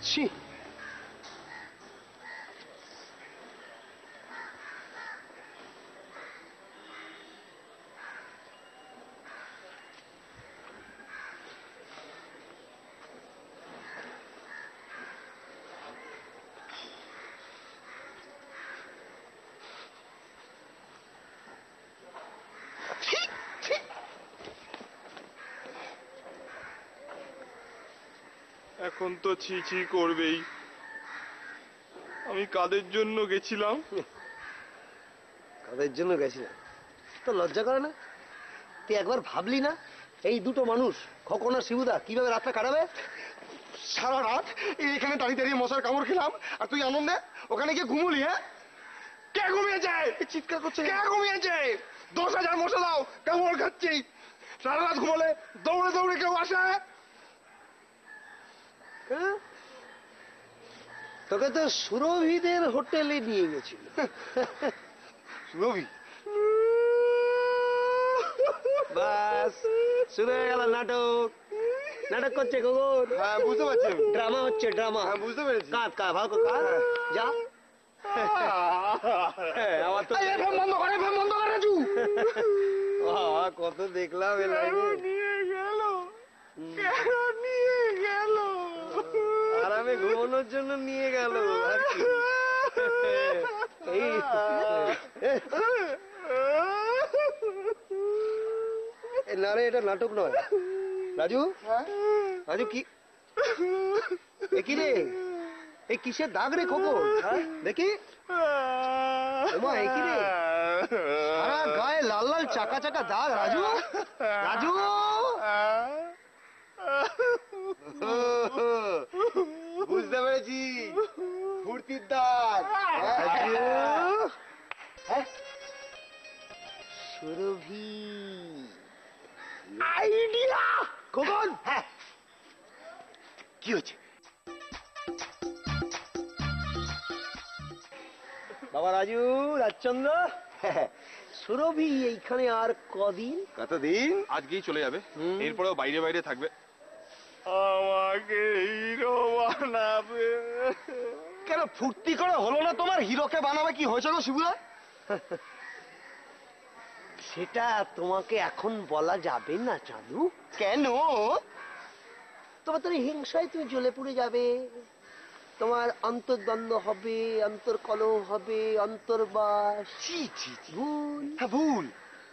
ছি, এখন তো ছি ছি করবেই। আমি কাদের জন্য গেছিলাম? কাদের জন্য গেছিলাম? তো লজ্জা করে না? তুই একবার ভাবলি না এই দুটো মানুষ খোকন আর শিবুদা কিভাবে রাতটা কাটাবে? সারা রাত এখানে দাঁড়িয়ে দাঁড়িয়ে মশার কামড় খেলাম, আর তুই আনন্দে ওখানে গিয়ে ঘুমুলি? হ্যাঁ, কে ঘুমিয়েছে? চিৎকার করছে। কে ঘুমিয়েছে? 10,000 মশা দাও, কামড় খাচ্ছি। সারা রাত ঘুমলে দৌড়ে দৌড়ে কেউ আসে? হ্যাঁ? তোকে তো সুরভিদের হোটেলে নিয়ে গেছিল। রবি, বাস শুরু হয়ে গেল নাটক। নাটক করছে খোকন। হ্যাঁ বুঝতে পারছি। ড্রামা হচ্ছে, ড্রামা। হ্যাঁ বুঝতে পেরেছি। কাঁদ কাঁদ, ভালো করে কাঁদ। যা। আমার তো বন্ধ করে, বন্ধ করে রাজু। কত দেখলাম এ লাইনে। নিয়ে গেল, নিয়ে গেল। আরামে ঘুমানো আরে এটা নাটক নয় রাজু। রাজু কি কি রে, এই কিসের দাগ রে খোকন? দেখি ওমা, এই কি রে, সারা গায়ে লাল লাল চাকা চাকা দাগ। রাজু, রাজু, বুঝতে পেরেছি, ফুর্তির দাগ। সুরভি আইডিয়া খোকন। কি হচ্ছে? বাবা রাজু, রাজচন্দ্র, সুরভি এইখানে আর কদিন? কতদিন? আজকেই চলে যাবে, এরপরেও বাইরে বাইরে থাকবে। আমাকে হিরো বানাবে। কেন ফুর্তি করে হলো না তোমার? হিরোকে বানাবে, কি হয়েছে গো শিবুদা? সেটা তোমাকে এখন বলা যাবে না চাঁদু। কেন? তোমার তোর হিংসায় তুমি জ্বলে পুড়ে যাবে, তোমার অন্তর্দ্বন্দ্ব হবে, অন্তর্কলহ হবে, অন্তর্বাস। ভুল। হ্যাঁ ভুল।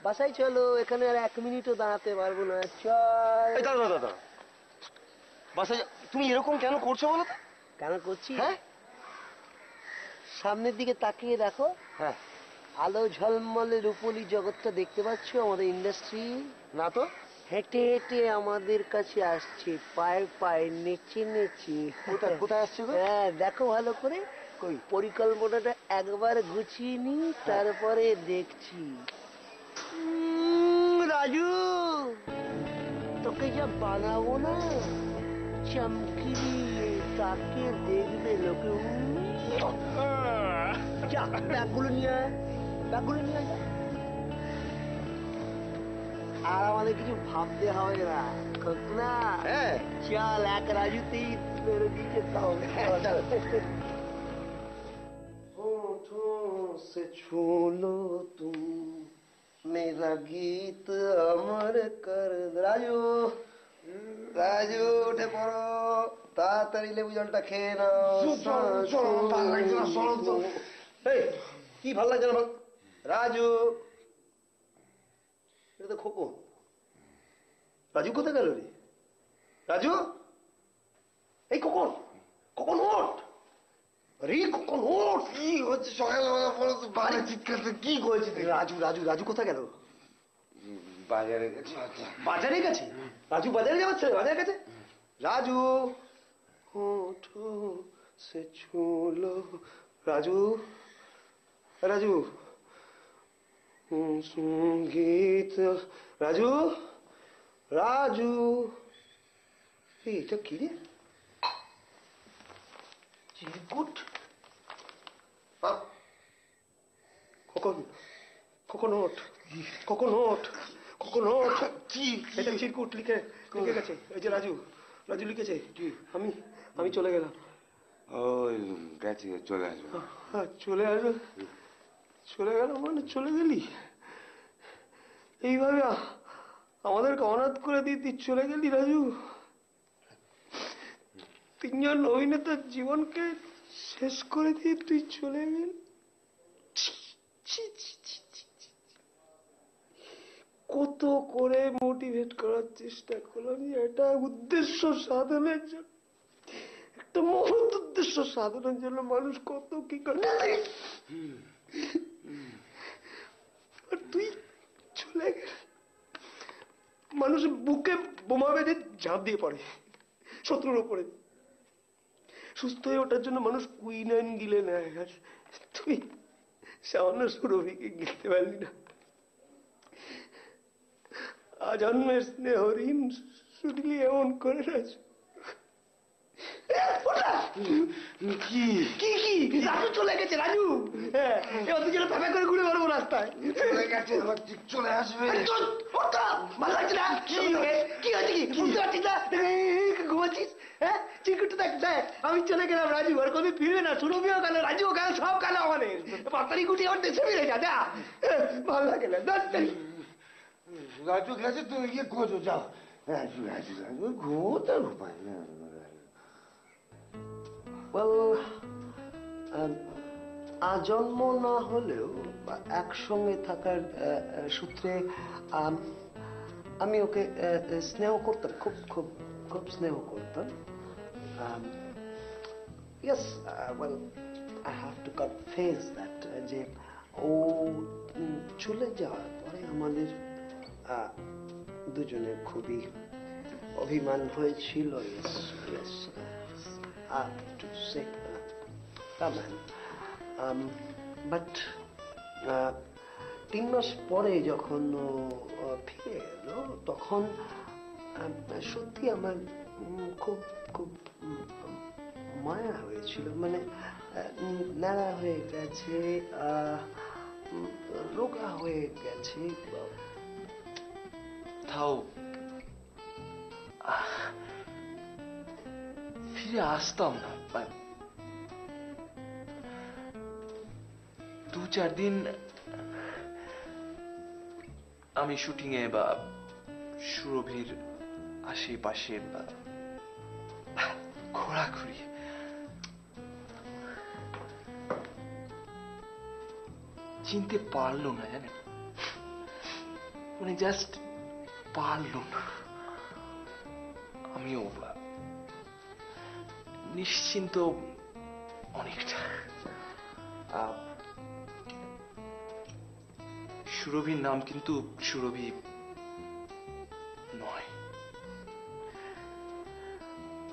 বাসায় চলো, এখানে আর 1 মিনিটও দাঁড়াতে পারবো না। চল। দাদা দাদা, বাসা তুমি এরকম কেন করছো বলো তো? কেন করছি? হ্যাঁ, সামনের দিকে তাকিয়ে দেখো। হ্যাঁ, আলো ঝলমলে রূপলি জগৎটা দেখতে পাচ্ছ? আমাদের ইন্ডাস্ট্রি না তো। হেঁটে হেঁটে আমাদের কাছে আসছে, পায়ে পায়ে নেচে নেচে। কোথায় কোথায় আসছে গো? হ্যাঁ, দেখো ভালো করে। কই? পরিকল্পনাটা একবার গুছিয়ে নি, তারপরে দেখছি। রাজু, তোকে যা বানাবো না, চমকিয়ে তাকে দেখবে লোকে। যা, ব্যাগগুলো নিয়ে আয়, ব্যাগগুলো নিয়ে আয়। আর আমাদের কিছু ভাবতে হবে না, খোকনা। হ্যাঁ, চল, এক রাজুতেই মেরে দিয়ে যেতে হবে। होठों से छू लो तुम मेरा गीत अमर कर। রাজু, রাজু, উঠে পড়ো, তাড়াতাড়ি লেবু জলটা খেয়ে নাও। এই, কি ভাল লাগছে না? রাজু, এটা তো খোকন। রাজু কোথায় গেল রে? রাজু, এই খোকন, খোকন ওঠ। আরে খোকন ওঠ। কি হচ্ছে সকালবেলা বলো তো? বাড়ি চিৎকার কি করেছে? রাজু, রাজু, রাজু কোথায় গেল? বাজারে গেছে। বাজারে গেছে? রাজু বাজারে যাচ্ছে? বাজারে গেছে? রাজু, হোঠো সে ছুলো। রাজু, রাজু, সঙ্গীত। রাজু, রাজু, এটা কি রে? চিরকুট। কখন, কখন ওঠ, কখন ওঠ, কখন ওঠ। কি এটা? চিরকুট লিখে লিখে গেছে। এই যে রাজু, রাজু লিখেছে। আমি আমি চলে গেলাম। ওই গেছে, চলে আসবে। হ্যাঁ, চলে আসবে। চলে গেল মানে চলে গেলি? এইভাবে আমাদেরকে অনাথ করে দিয়ে তুই চলে গেলি রাজু? 3 জন অভিনেতার জীবনকে শেষ করে দিয়ে তুই চলে গেলি। কত করে মোটিভেট করার চেষ্টা করলাম, এটা উদ্দেশ্য সাধনের জন্য, একটা মহৎ উদ্দেশ্য সাধনের জন্য মানুষ কত কি করে। আর তুই চলে গেলি। মানুষের বুকে বোমা বেঁধে ঝাঁপ দিয়ে পড়ে শত্রুর উপরে। সুস্থ হয়ে ওঠার জন্য মানুষ কুইনাইন গিলে নেয়, আর তুই সামান্য সুরভিকে গিলতে পারলি না। আজন্মের স্নেহ ঋণ শুধলি এমন করে রাজু। কি কি কি? রাজু চলে গেছে। রাজু, হ্যাঁ, এবার তুই যেন ভাবে করে ঘুরে বেড়াবো রাস্তায়। চলে গেছে, চলে আসবে। ভালো লাগছে না? কি কি হয়েছে? কি বুঝতে পারছিস না? ঘুমাচ্ছিস? হ্যাঁ, চিরকুটটা দেখ, দেখ, আমি চলে গেলাম রাজু, আর কবি ফিরবে না। সুরভিও গেল, রাজুও গেল, সব গেল আমাদের। পাতারি গুটি আমার দেশে ফিরে যা। যা, ভালো লাগে না। রাজু গেছে, তুমি গিয়ে খোঁজো, যাও। রাজু রাজু রাজু ঘুমোতে ঘুমায় না। আজন্ম না হলেও একসঙ্গে থাকার সূত্রে আমি ওকে স্নেহ করতাম, খুব খুব খুব স্নেহ করতাম। Yes, well I have to confess that যে ও চলে যাওয়ার পরে আমাদের দুজনের খুবই অভিমান হয়েছিল। Yes yes, I have to say but 3 মাস পরে যখন ও ফিরে এলো তখন সত্যি আমার খুব খুব মায়া হয়েছিল। মানে ন্যাড়া হয়ে গেছে, রোগা হয়ে গেছে। তাও ফিরে আসতাম না। 2-4 দিন আমি শুটিং এ বা সুরভির আশেপাশে বা ঘোরাঘুরি, চিনতে পারলো না, জানেন, মানে জাস্ট পারলো না। আমিও নিশ্চিন্ত অনেকটা। সুরভির নাম কিন্তু সুরভি নয়।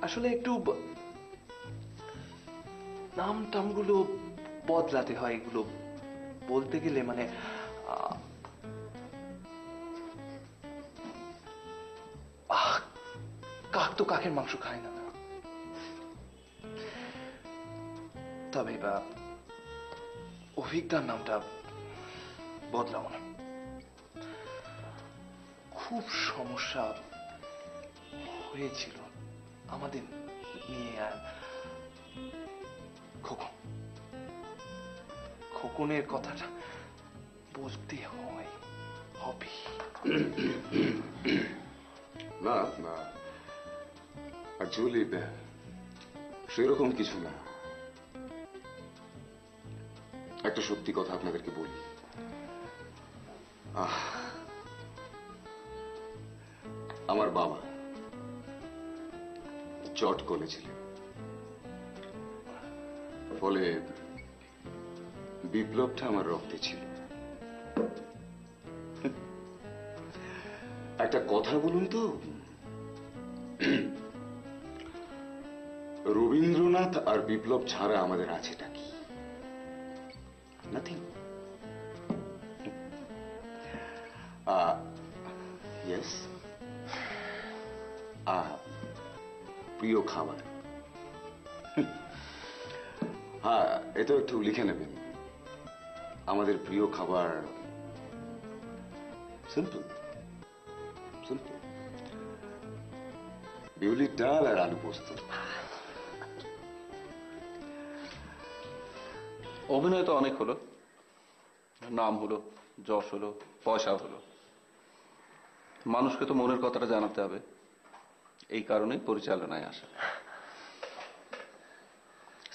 আসলে একটু নাম টামগুলো বদলাতে হয়, এগুলো বলতে গেলে মানে কাক তো কাকের মাংস খায় না। তবে বা অভিজ্ঞতার নামটা বদলাও না। খুব সমস্যা হয়েছিল আমাদের নিয়ে। আর খোকনের কথাটা বলতে হয়, হবে। না না, অ্যাকচুয়ালি সেরকম কিছু না। একটা সত্যি কথা আপনাদেরকে বলি, আমার বাবা চট করেছিলেন, ফলে বিপ্লবটা আমার রক্তে ছিল। একটা কথা বলুন তো, রবীন্দ্রনাথ আর বিপ্লব ছাড়া আমাদের আছেটা কি? নাথিং। ইয়েস, প্রিয় খাবার। হ্যাঁ, এটা একটু লিখে নেবেন। আমাদের প্রিয় খাবার সিম্পল সিম্পল, বিউলির ডাল আর আলু পোস্ত। অভিনয় তো অনেক হলো, নাম হলো, যশ হলো, পয়সা হলো, মানুষকে তো মনের কথাটা জানাতে হবে। এই কারণেই পরিচালনায় আসা।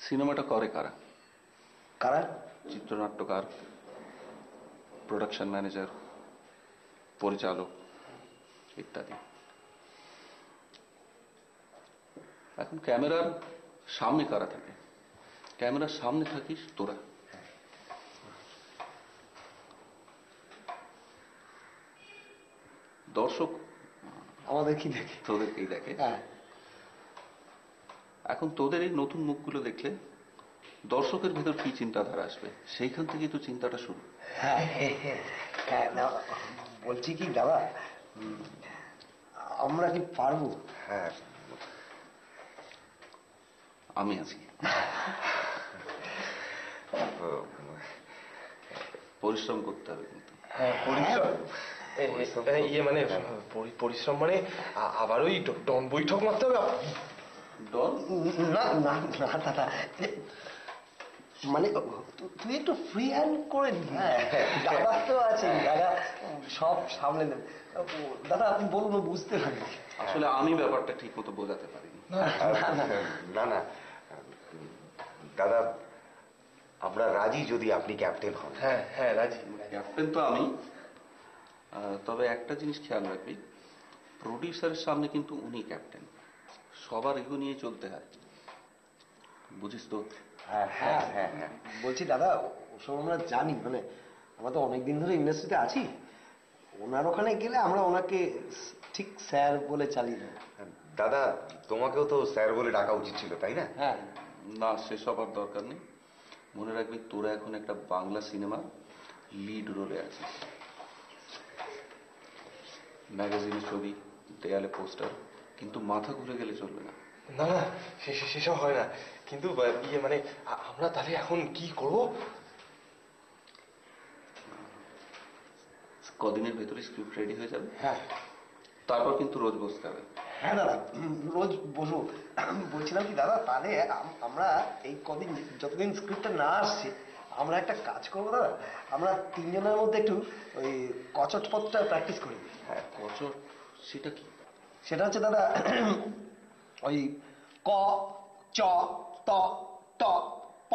সিনেমাটা করে কারা? কারা? চিত্রনাট্যকার, প্রোডাকশন ম্যানেজার, পরিচালক ইত্যাদি। এখন ক্যামেরার সামনে কারা থাকে? ক্যামেরার সামনে থাকিস তোরা। দর্শক আমাদের কি দেখে? তোদেরকেই দেখে। হ্যাঁ, এখন তোদের এই নতুন মুখগুলো দেখলে দর্শকের ভেতর কি চিন্তাধারা আসবে, সেইখান থেকেই তো চিন্তাটা শুরু। হ্যাঁ হ্যাঁ, না বলছি কি দাদা, আমরা কি পারবো? হ্যাঁ, আমি আছি। পরিশ্রম করতে হবে কিন্তু। পরিশ্রম, ইয়ে মানে পরিশ্রম মানে আবার ওই ডন বৈঠক মারতে হবে। ডন? না না না দাদা, মানে তুই একটু ফ্রি হ্যান্ড করে নি। দাদা তো আছে, দাদা সব সামলে নেবে। দাদা আপনি বলুন, বুঝতে পারি। আসলে আমি ব্যাপারটা ঠিক মতো বোঝাতে পারিনি। না না দাদা, আমরা রাজি যদি আপনি ক্যাপ্টেন হন। হ্যাঁ হ্যাঁ রাজি। ক্যাপ্টেন তো আমি, তবে একটা জিনিস খেয়াল রাখবি, প্রডিউসারের সামনে কিন্তু উনি ক্যাপ্টেন, সবার এগো নিয়ে চলতে হয়, বুঝিস তো? হ্যাঁ হ্যাঁ হ্যাঁ হ্যাঁ, বলছি দাদা ওসব আমরা জানি, মানে আমরা তো অনেকদিন ধরে ইন্ডাস্ট্রিতে আছি, ওনার ওখানে গেলে আমরা ওনাকে ঠিক স্যার বলে চালিয়ে দেবো। দাদা তোমাকেও তো স্যার বলে ডাকা উচিত ছিল, তাই না? হ্যাঁ, না, সেসব আর দরকার নেই। মনে রাখবি তোরা এখন একটা বাংলা সিনেমার লিড রোলে আছিস। ম্যাগাজিনে ছবি, দেয়ালে পোস্টার, কিন্তু মাথা ঘুরে গেলে চলবে না। না না, সেসব হয় না, কিন্তু মানে আমরা তাহলে এখন কি করব? কদিনের ভেতরে স্ক্রিপ্ট রেডি হয়ে যাবে। হ্যাঁ তারপর কিন্তু রোজ বসতে হবে। হ্যাঁ দাদা, রোজ বসবো। বলছিলাম কি দাদা, তাহলে আমরা এই কদিন যতদিন স্ক্রিপ্টটা না আসছে, আমরা একটা কাজ করবো দাদা, আমরা তিনজনের মধ্যে একটু ওই কচট পথটা প্র্যাকটিস করি। হ্যাঁ, কচট সেটা কি? সেটা হচ্ছে দাদা ওই ক চ ত ট প,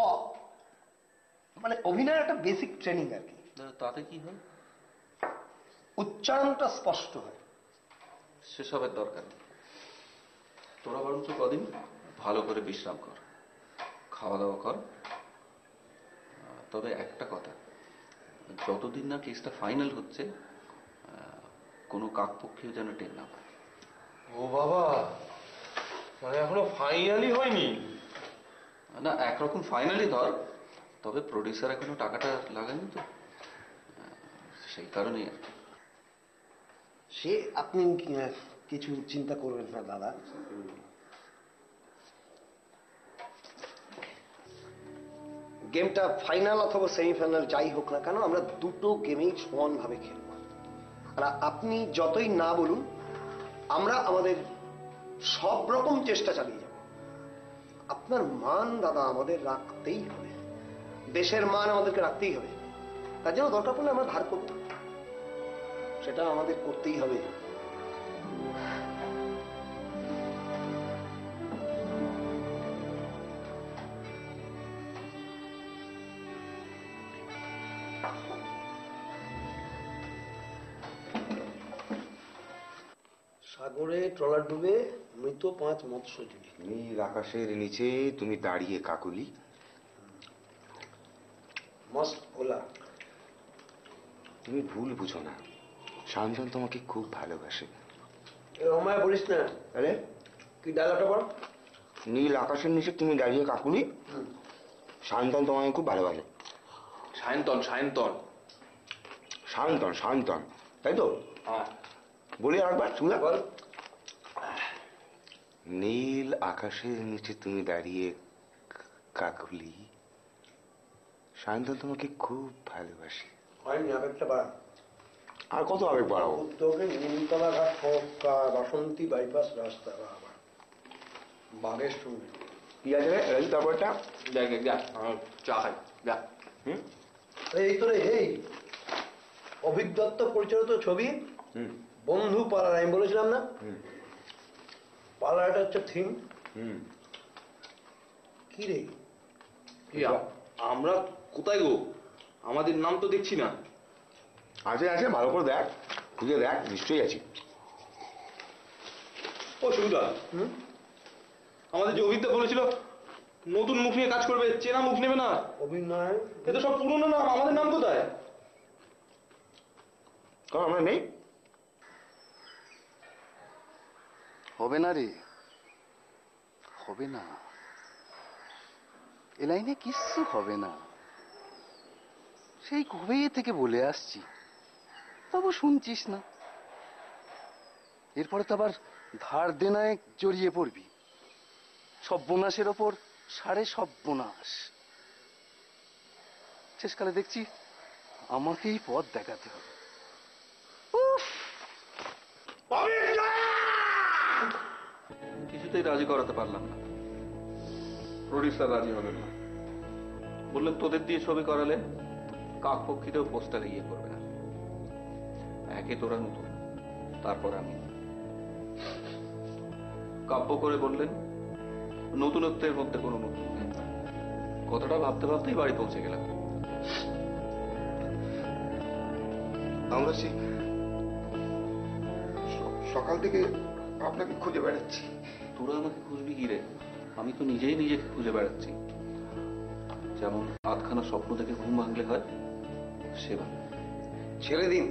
মানে অভিনয়ের একটা বেসিক ট্রেনিং আর কি। তাতে কি হয়? উচ্চারণটা স্পষ্ট হয়। সেসবের দরকার নেই, তোরা বরঞ্চ কদিন ভালো করে বিশ্রাম কর, খাওয়া দাওয়া কর। তবে একটা কথা, যতদিন না কেসটা ফাইনাল হচ্ছে, কোনো কাকপক্ষীয় যেন টের না পায়। ও বাবা, মানে এখনো ফাইনালি হয়নি? না, একরকম ফাইনালি ধর, তবে প্রডিউসার এখনো টাকাটা লাগায়নি তো, সেই কারণেই আর কি। সে আপনি কিছু চিন্তা করবেন না দাদা। গেমটা ফাইনাল অথবা সেমিফাইনাল যাই হোক না কেন, আমরা দুটো গেমেই সমানভাবে খেলবো। আর আপনি যতই না বলুন, আমরা আমাদের সব রকম চেষ্টা চালিয়ে যাব। আপনার মান দাদা আমাদের রাখতেই হবে, দেশের মান আমাদেরকে রাখতেই হবে। তার জন্য দরকার পড়লে আমরা ধার করব, সেটা আমাদের করতেই হবে। সাগরে ট্রলার ডুবে মৃত 5 মৎস্যজীবী। নীল আকাশের নিচে তুমি দাঁড়িয়ে কাকুলি। মস্ত ভোলা। তুমি ভুল বুঝো না, শান্তন তোমাকে খুব ভালোবাসে। রমায় বলিস না। আরে কি ডায়লগটা বল। নীল আকাশের নিচে তুমি দাঁড়িয়ে কাকুলি, শান্তন তোমাকে খুব ভালোবাসে। সায়ন্তন সায়ন্তন শান্তন শান্তন, তাই তো? হ্যাঁ, বলি আরেকবার, শুনে বল। নীল আকাশের নিচে তুমি দাঁড়িয়ে কাকুলি, শান্তন তোমাকে খুব ভালোবাসে। হয়নি, আবেগটা বাড়া। আর কত আবেগ বাড়াবো? উদ্যোগে নিমতলা ঘাট বাসন্তী বাইপাস রাস্তা, বাবা বাঘের সঙ্গে কি আছে রে রাজু? তারপরটা দেখ যা, চা খাই যা। এই তো রে, এই অভিক দত্ত পরিচালিত ছবি বন্ধু পাড়ার, আমি বলেছিলাম না পাড়াটা হচ্ছে থিম। কি রে, আমরা কোথায় গো? আমাদের নাম তো দেখছি না। আছে আছে, ভালো করে দেখ, খুঁজে দেখ, নিশ্চয়ই আছে। ও সুবিধা, আমাদের যে অভিজ্ঞতা বলেছিল নতুন মুখ নিয়ে কাজ করবে, চেনা মুখ নেবে না। অভিনয় এ তো সব পুরনো নাম, আমাদের নাম কোথায়? কারণ আমরা নেই। হবে না রে, হবে না, এ লাইনে কিচ্ছু হবে না। সেই কবে থেকে বলে আসছি, তবু শুনছিস না। এরপরে তো আবার ধার দেনায় জড়িয়ে পড়বি, সর্বনাশের ওপর সাড়ে সর্বনাশ। শেষকালে দেখছি আমাকেই পথ দেখাতে হবে। কিছুতেই রাজি করাতে পারলাম না, প্রডিউসার রাজি হলেন না। বললেন তোদের দিয়ে ছবি করালে কাকপক্ষীতেও পোস্টারে ইয়ে করবে না। একে তোরা নতুন, তারপর আমি। কাব্য করে বললেন নতুনত্বের মধ্যে কোনো নতুন নেই। কথাটা ভাবতে ভাবতেই বাড়ি পৌঁছে গেলাম। আমরা সকাল থেকে আপনাকে খুঁজে বেড়াচ্ছি। তোরা আমাকে খুঁজবি কি রে? আমি তো নিজেই নিজেকে খুঁজে বেড়াচ্ছি। যেমন আধখানা স্বপ্ন থেকে ঘুম ভাঙলে হয় সেবা। ছেড়ে দিন,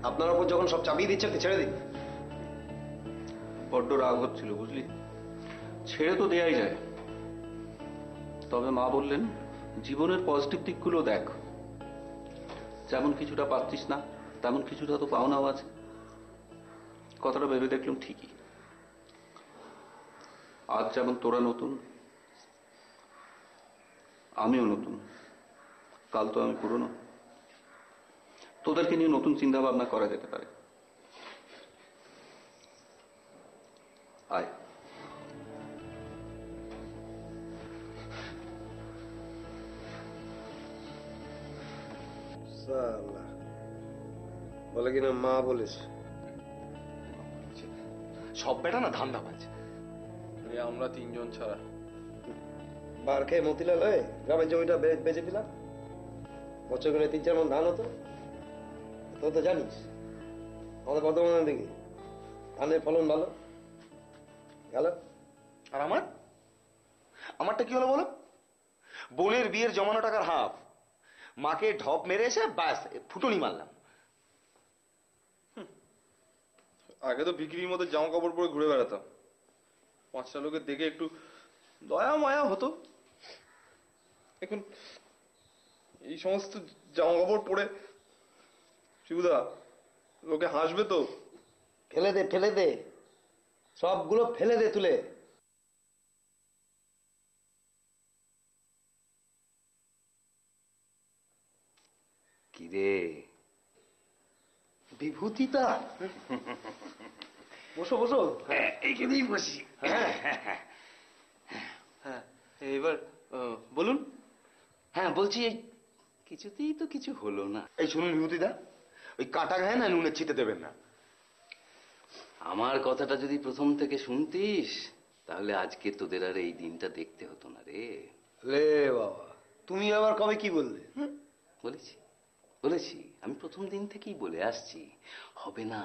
আপনার উপর যখন সব চাপিয়ে দিচ্ছে আপনি ছেড়ে দিন। বড্ড রাগ হচ্ছিল বুঝলি, ছেড়ে তো দেয়াই যায়। তবে মা বললেন জীবনের পজিটিভ দিকগুলো দেখ, যেমন কিছুটা পাচ্ছিস না তেমন কিছুটা তো পাওনাও আছে। কথাটা ভেবে দেখলাম ঠিকই। আজ যেমন তোরা নতুন, আমিও নতুন, কাল তো আমি পুরনো। তোদেরকে নিয়ে নতুন চিন্তা ভাবনা করা যেতে পারে। আয়। বলে কিনা মা বলেছে। সব বেটা না ধান্দাবাজ। আমরা তিনজন ছাড়া। বার খেয়ে মতিলাল হয়ে গ্রামের জমিটা বেচে দিলাম, বছর করে 3-4 মণ ধান হতো। তো তো জানিস আমাদের বর্ধমানের দিকে ধানের ফলন ভালো গেল। আর আমারটা কি হলো বলো? বোনের বিয়ের জমানো টাকার হাফ মাকে ঢপ মেরে এসে ব্যাস ফুটনি মারলাম। আগে তো বিক্রির মতো জামা কাপড় পরে ঘুরে বেড়াতাম, 5টা লোকের দেখে একটু দয়া মায়া হতো। এখন এই সমস্ত জামা কাপড় পরে শিবুদা লোকে হাসবে তো। ফেলে দে ফেলে দে, সবগুলো ফেলে দে তুলে। কি রে বিভূতিটা? বসো বসো। এইখানেই বসি। হ্যাঁ এবার বলুন। হ্যাঁ বলছি কিছুতেই তো কিছু হলো না। এই শুনুন বিভূতিদা, ওই কাঁটা গায়ে না নুনের ছিটে দেবেন না। আমার কথাটা যদি প্রথম থেকে শুনতিস তাহলে আজকে তোদের আর এই দিনটা দেখতে হতো না রে। লে বাবা, তুমি আবার কবে কি বললে? বলেছি বলেছি, আমি প্রথম দিন থেকেই বলে আসছি, হবে না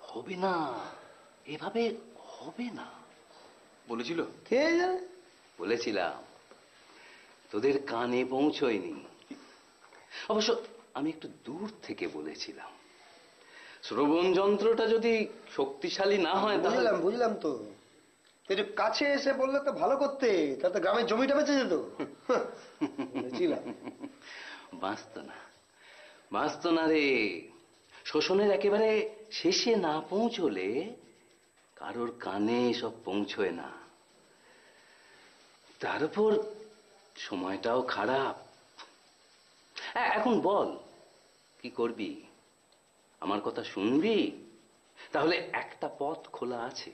হবে না, এভাবে হবে না। বলেছিল কে জানে? বলেছিলাম, তোদের কানে পৌঁছয়নি। অবশ্য আমি একটু দূর থেকে বলেছিলাম। শ্রবণ যন্ত্রটা যদি শক্তিশালী না হয় তাহলে বুঝলাম তো, একটু কাছে এসে বললে তো ভালো করতে, তাতে গ্রামের জমিটা বেঁচে যেত। বলেছিলাম। বাঁচত না রে। শোষণের একেবারে শেষে না পৌঁছলে কারোর কানে সব পৌঁছয় না। তার উপর সময়টাও খারাপ। এখন বল কি করবি? আমার কথা শুনবি? তাহলে একটা পথ খোলা আছে।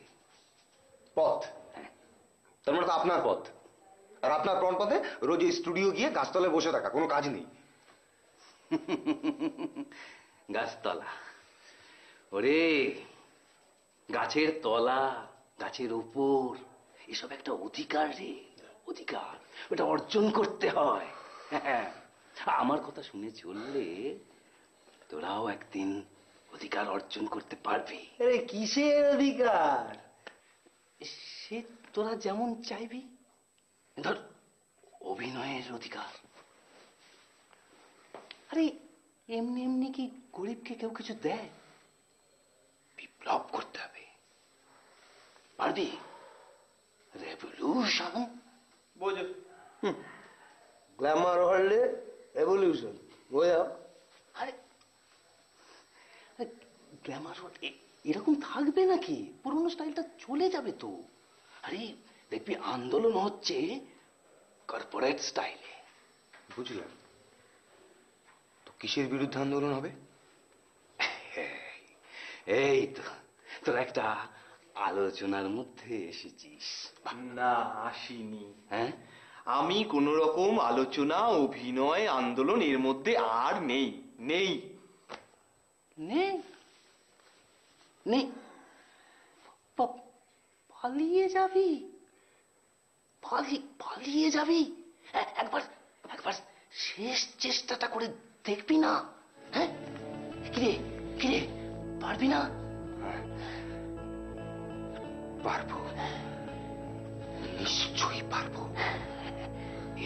পথ? তার মানে তো আপনার পথ। আর আপনার কোন পথে? রোজ স্টুডিও গিয়ে গাছতলায় বসে থাকা, কোনো কাজ নেই। গাছতলা ওরে, গাছের তলা, গাছের উপর, এসব একটা অধিকার রে, অধিকার। ওটা অর্জন করতে হয়। আমার কথা শুনে চললে তোরাও একদিন অধিকার অর্জন করতে পারবি। আরে কিসের অধিকার? সে তোরা যেমন চাইবি। ধর অভিনয়ের অধিকার। আরে এমনি এমনি কি গরিবকে কেউ কিছু দেয়? বিপ্লব করতে হবে। পারবি? রেভলিউশন। বোঝো গ্ল্যামার হলে রেভলিউশন বোঝাও। আরে গ্ল্যামার এরকম থাকবে নাকি? পুরোনো স্টাইলটা চলে যাবে তো। আরে দেখবি আন্দোলন হচ্ছে কর্পোরেট স্টাইলে। বুঝলাম। তো কিসের বিরুদ্ধে আন্দোলন হবে? এই তো তোর একটা আলোচনার মধ্যে এসেছিস। না, আসিনি। হ্যাঁ, আমি কোন রকম আলোচনা, অভিনয়, আন্দোলন এর মধ্যে আর নেই নেই নেই নেই। পালিয়ে যাবি? পালিয়ে যাবি? একবার একবার শেষ চেষ্টাটা করে দেখবি না? হ্যাঁ, কিরে কিরে পারবি না? পারবো, নিশ্চয়ই পারবো।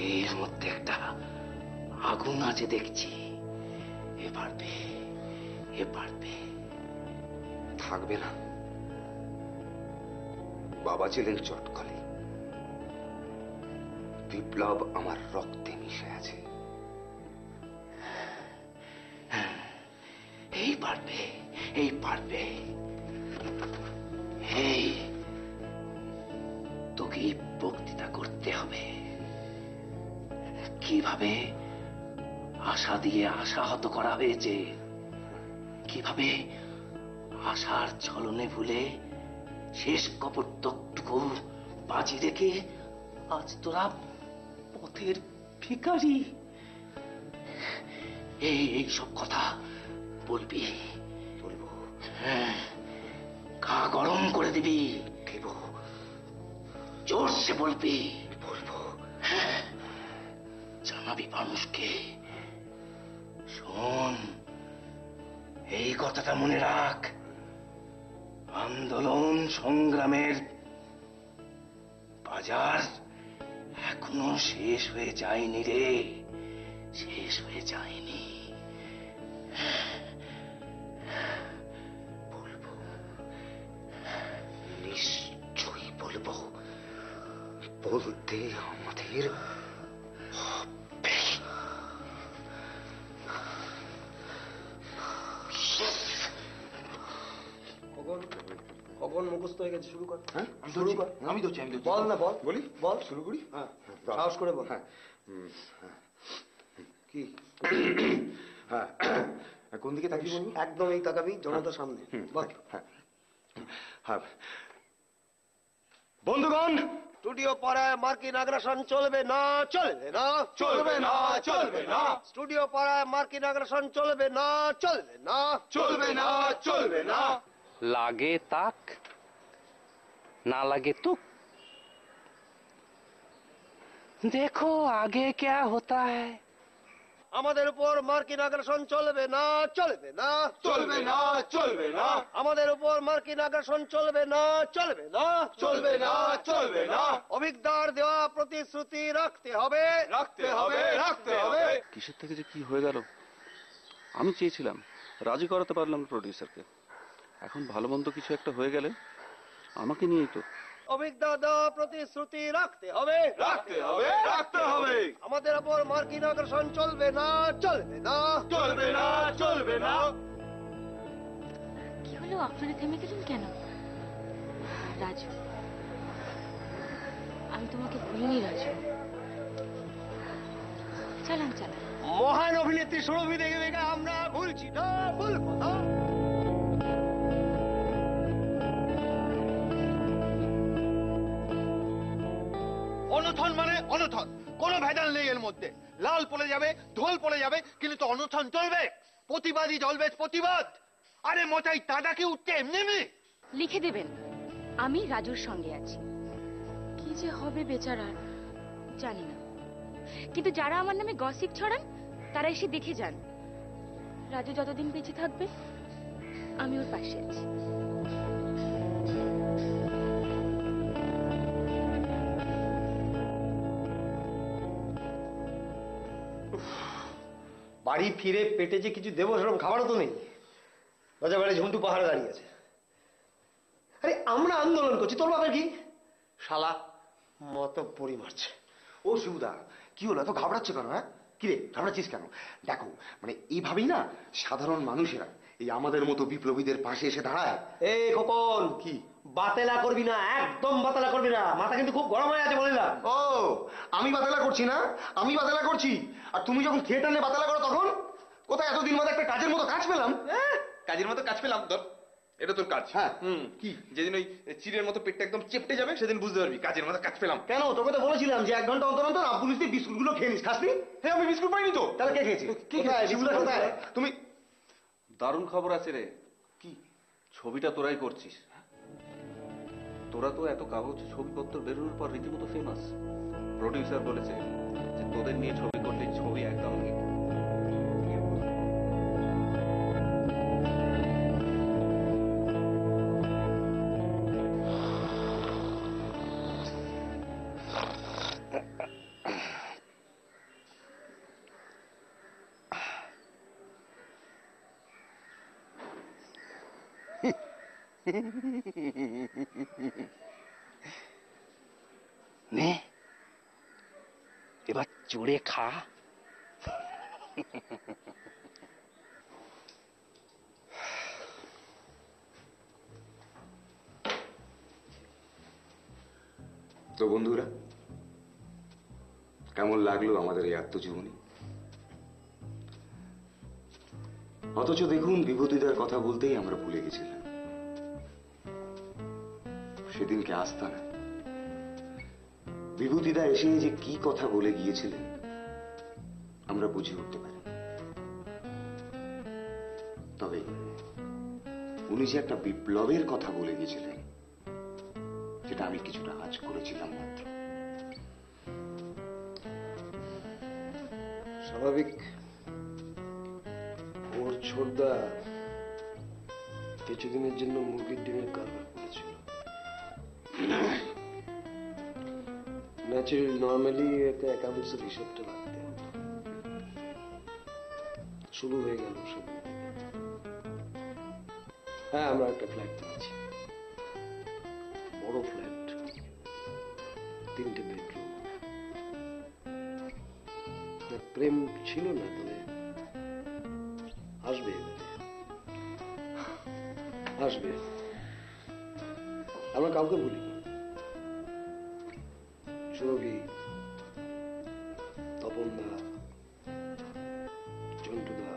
এর মধ্যে একটা আগুন আছে দেখছি। এ পারবে, এ পারবে। থাকবে না, বাবা ছিলেন চটকলে, বিপ্লব আমার রক্তে মিশে আছে। এই পারবে, এই পারবে। এই তোকে বক্তৃতা করতে হবে কিভাবে আশা দিয়ে আশাহত করা হয়েছে, কিভাবে আশার ছলনে ভুলে শেষ কপটটুকু বাজি রেখে আজ তোরা পথের ভিখারি। এই সব কথা বলবি। বলবো। হ্যাঁ, গা গরম করে দিবি। দেব। জোরসে বলবি। বলবো। হ্যাঁ, জানাবি মানুষকে। শোন, এই কথাটা মনে রাখ, আন্দোলন সংগ্রামের বাজার এখনো শেষ হয়ে যায়নি রে, শেষ হয়ে যায়নি। বলবো, নিশ্চয়ই বলবো। বলতে আমাদের হবে। কখন মুখস্থ হয়ে গেছে, শুরু কর। হ্যাঁ, শুরু কর। আমি ধরছি। বল না, বল। বলি? বল। শুরু করি? হ্যাঁ, সাহস করে বল। হ্যাঁ। কি? হ্যাঁ, কোন দিকে তাকিয়ে বলবো? একদম এই তাকাবি, জনতার সামনে। বল। হ্যাঁ, হ্যাঁ। বন্ধুগণ, স্টুডিও পাড়ায় মার্কিন আগ্রাসন চলবে না, চলবে না, চলবে না, চলবে না, স্টুডিও পাড়ায় মার্কিন আগ্রাসন চলবে না, চলবে না, চলবে না, চলবে না। লাগে তাক, না লাগে তুক। देखो आगे क्या होता है। আমাদের উপর মার্কিন আগ্রাসন চলবে না, চলবে না, চলবে না, চলবে না, আমাদের উপর মার্কিন আগ্রাসন চলবে না, চলবে না, চলবে না, চলবে না। অভিজ্ঞতার দেওয়া প্রতিশ্রুতি রাখতে হবে, রাখতে হবে, রাখতে হবে। কিসের থেকে যে কি হয়ে গেল, আমি চেয়েছিলাম, রাজি করাতে পারলাম প্রডিউসারকে। এখন ভালো মন্দ কিছু একটা হয়ে গেলে আমাকে নিয়েই তো। অভিজ্ঞতা দেওয়া প্রতিশ্রুতি রাখতে হবে, রাখতে হবে, রাখতে হবে। আমাদের উপর মার্কিন আগ্রাসন চলবে না, চলবে না, চলবে না, চলবে না। কি হলো, আপনারা থেমে গেলেন কেন? রাজু, আমি তোমাকে ভুলিনি রাজু। চালান চালান। মহান অভিনেত্রী সুরভি দেখে দেখে আমরা ভুলছি না, ভুলবো না। অনথন মানে অনথন, কোনো ভেজাল নেই এর মধ্যে। লাল পড়ে যাবে, ঢোল পড়ে যাবে, কিন্তু তো অনথন চলবে। প্রতিবাদী চলবে, প্রতিবাদ। আরে মশাই, দাদা কি উঠছে এমনি এমনি? লিখে দেবেন, আমি রাজুর সঙ্গে আছি। কি যে হবে বেচারার জানি না, কিন্তু যারা আমার নামে গসিপ ছড়ান তারা এসে দেখে যান, রাজু যতদিন বেঁচে থাকবে আমি ওর পাশে আছি। বাড়ি ফিরে পেটে যে কিছু দেবো সেরকম খাবারও তো নেই। রাজা বাড়ি ঝুন্টু পাহাড়ে দাঁড়িয়ে আছে। আরে আমরা আন্দোলন করছি, তোর বাপের কি? শালা মত পরি মারছে। ও শিবুদা, কি হলো, এত ঘাবড়াচ্ছ কেন? হ্যাঁ, কি রে, ঘাবড়াচ্ছিস কেন? দেখো, মানে এইভাবেই না সাধারণ মানুষেরা এই আমাদের মতো বিপ্লবীদের পাশে এসে দাঁড়ায়। এ খোকন, কি বাতেলা করবি না, একদম বাতেলা করবি না, মাথা কিন্তু খুব গরম হয়ে আছে বলিলাম। ও, আমি বাতেলা করছি না, আমি বাতেলা করছি। আর তুমি যখন থিয়েটার নিয়ে বাতেলা করো তখন কোথায় এতদিন মধ্যে একটা কাজের মতো কাজ পেলাম? কাজের মতো কাজ পেলাম তোর, এটা তোর কাজ। হ্যাঁ, কি যেদিন ওই চিড়ের মতো পেটটা একদম চেপটে যাবে সেদিন বুঝতে পারবি কাজের মতো কাজ পেলাম। কেন, তোকে তো বলেছিলাম যে 1 ঘন্টা অন্তর অন্তর পুলিশ দিয়ে বিস্কুটগুলো খেয়ে নিস, খাসনি? হ্যাঁ, আমি বিস্কুট পাইনি তো। তাহলে কে খেয়েছে? কোথায় বিস্কুট কোথায়? তুমি দারুণ খবর আছে রে। কি? ছবিটা তোরাই করছিস। তোরা তো এত কাগজে ছবিপত্র বেরোনোর পর রীতিমতো ফেমাস। প্রডিউসার বলেছে যে তোদের নিয়ে ছবি করলে ছবি একদম হিট। নে এবার জোরে খা। তো বন্ধুরা, কেমন লাগলো আমাদের এই আত্মজীবনী? অথচ দেখুন, বিভূতিদার কথা বলতেই আমরা ভুলে গেছিলাম সেদিনকে আস্তানা বিভূতিদা এসে যে কি কথা বলে গিয়েছিলেন আমরা বুঝে উঠতে পারি। তবে উনি যে একটা বিপ্লবের কথা বলে গিয়েছিলেন সেটা আমি কিছুটা আঁচ করেছিলাম মাত্র। স্বাভাবিক, ওর ছোটদা কিছুদিনের জন্য মুরগির ডিমের কারবার করেছিল। ন্যাচারাল নর্মালি একটা অ্যাকাউন্টসের হিসাবটা রাখতে হতো। শুরু হয়ে গেল সেদিন থেকে। হ্যাঁ, আমরা একটা ফ্ল্যাট কিনেছি, বড় ফ্ল্যাট, 3টে বেডরুম। প্রেম ছিল না, তবে আসবে, আসবে। আমরা কাউকে বলি, সুরভি, তপনদা, জন্টুদা,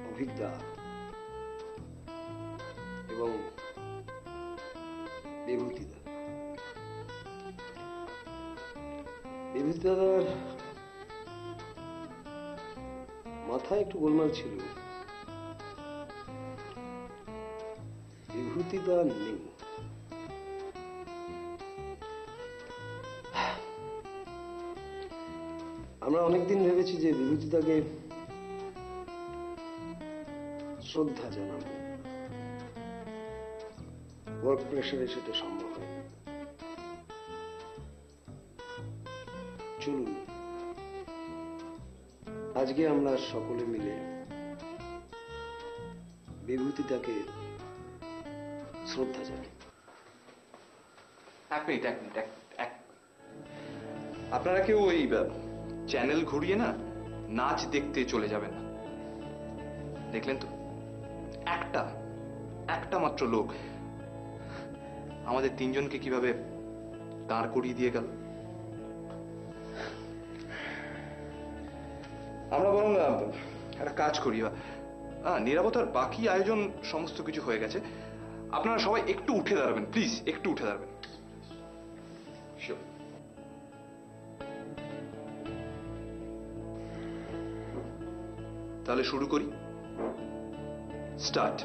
অভিজ্ঞতা এবং বিভূতিদা। বিভূতিদার মাথায় একটু গোলমাল ছিল। বিভূতিদা নেই। আমরা অনেকদিন ভেবেছি যে বিভূতিদাকে শ্রদ্ধা জানাবো। ওয়ার্ক প্রেশারে সেটা সম্ভব হয় না। চলুন আজকে আমরা সকলে মিলে বিভূতিদাকে শ্রদ্ধা জানাই। এক মিনিট। আপনারা কেউ ওই চ্যানেল ঘুরিয়ে না নাচ দেখতে চলে যাবেন না। দেখলেন তো, একটা মাত্র লোক আমাদের 3জনকে কিভাবে দাঁড় করিয়ে দিয়ে গেল। আমরা বরং একটা কাজ করি, নিরাপত্তার বাকি আয়োজন সমস্ত কিছু হয়ে গেছে। আপনারা সবাই একটু উঠে দাঁড়াবেন, প্লিজ একটু উঠে দাঁড়াবেন। তাহলে শুরু করি। স্টার্ট।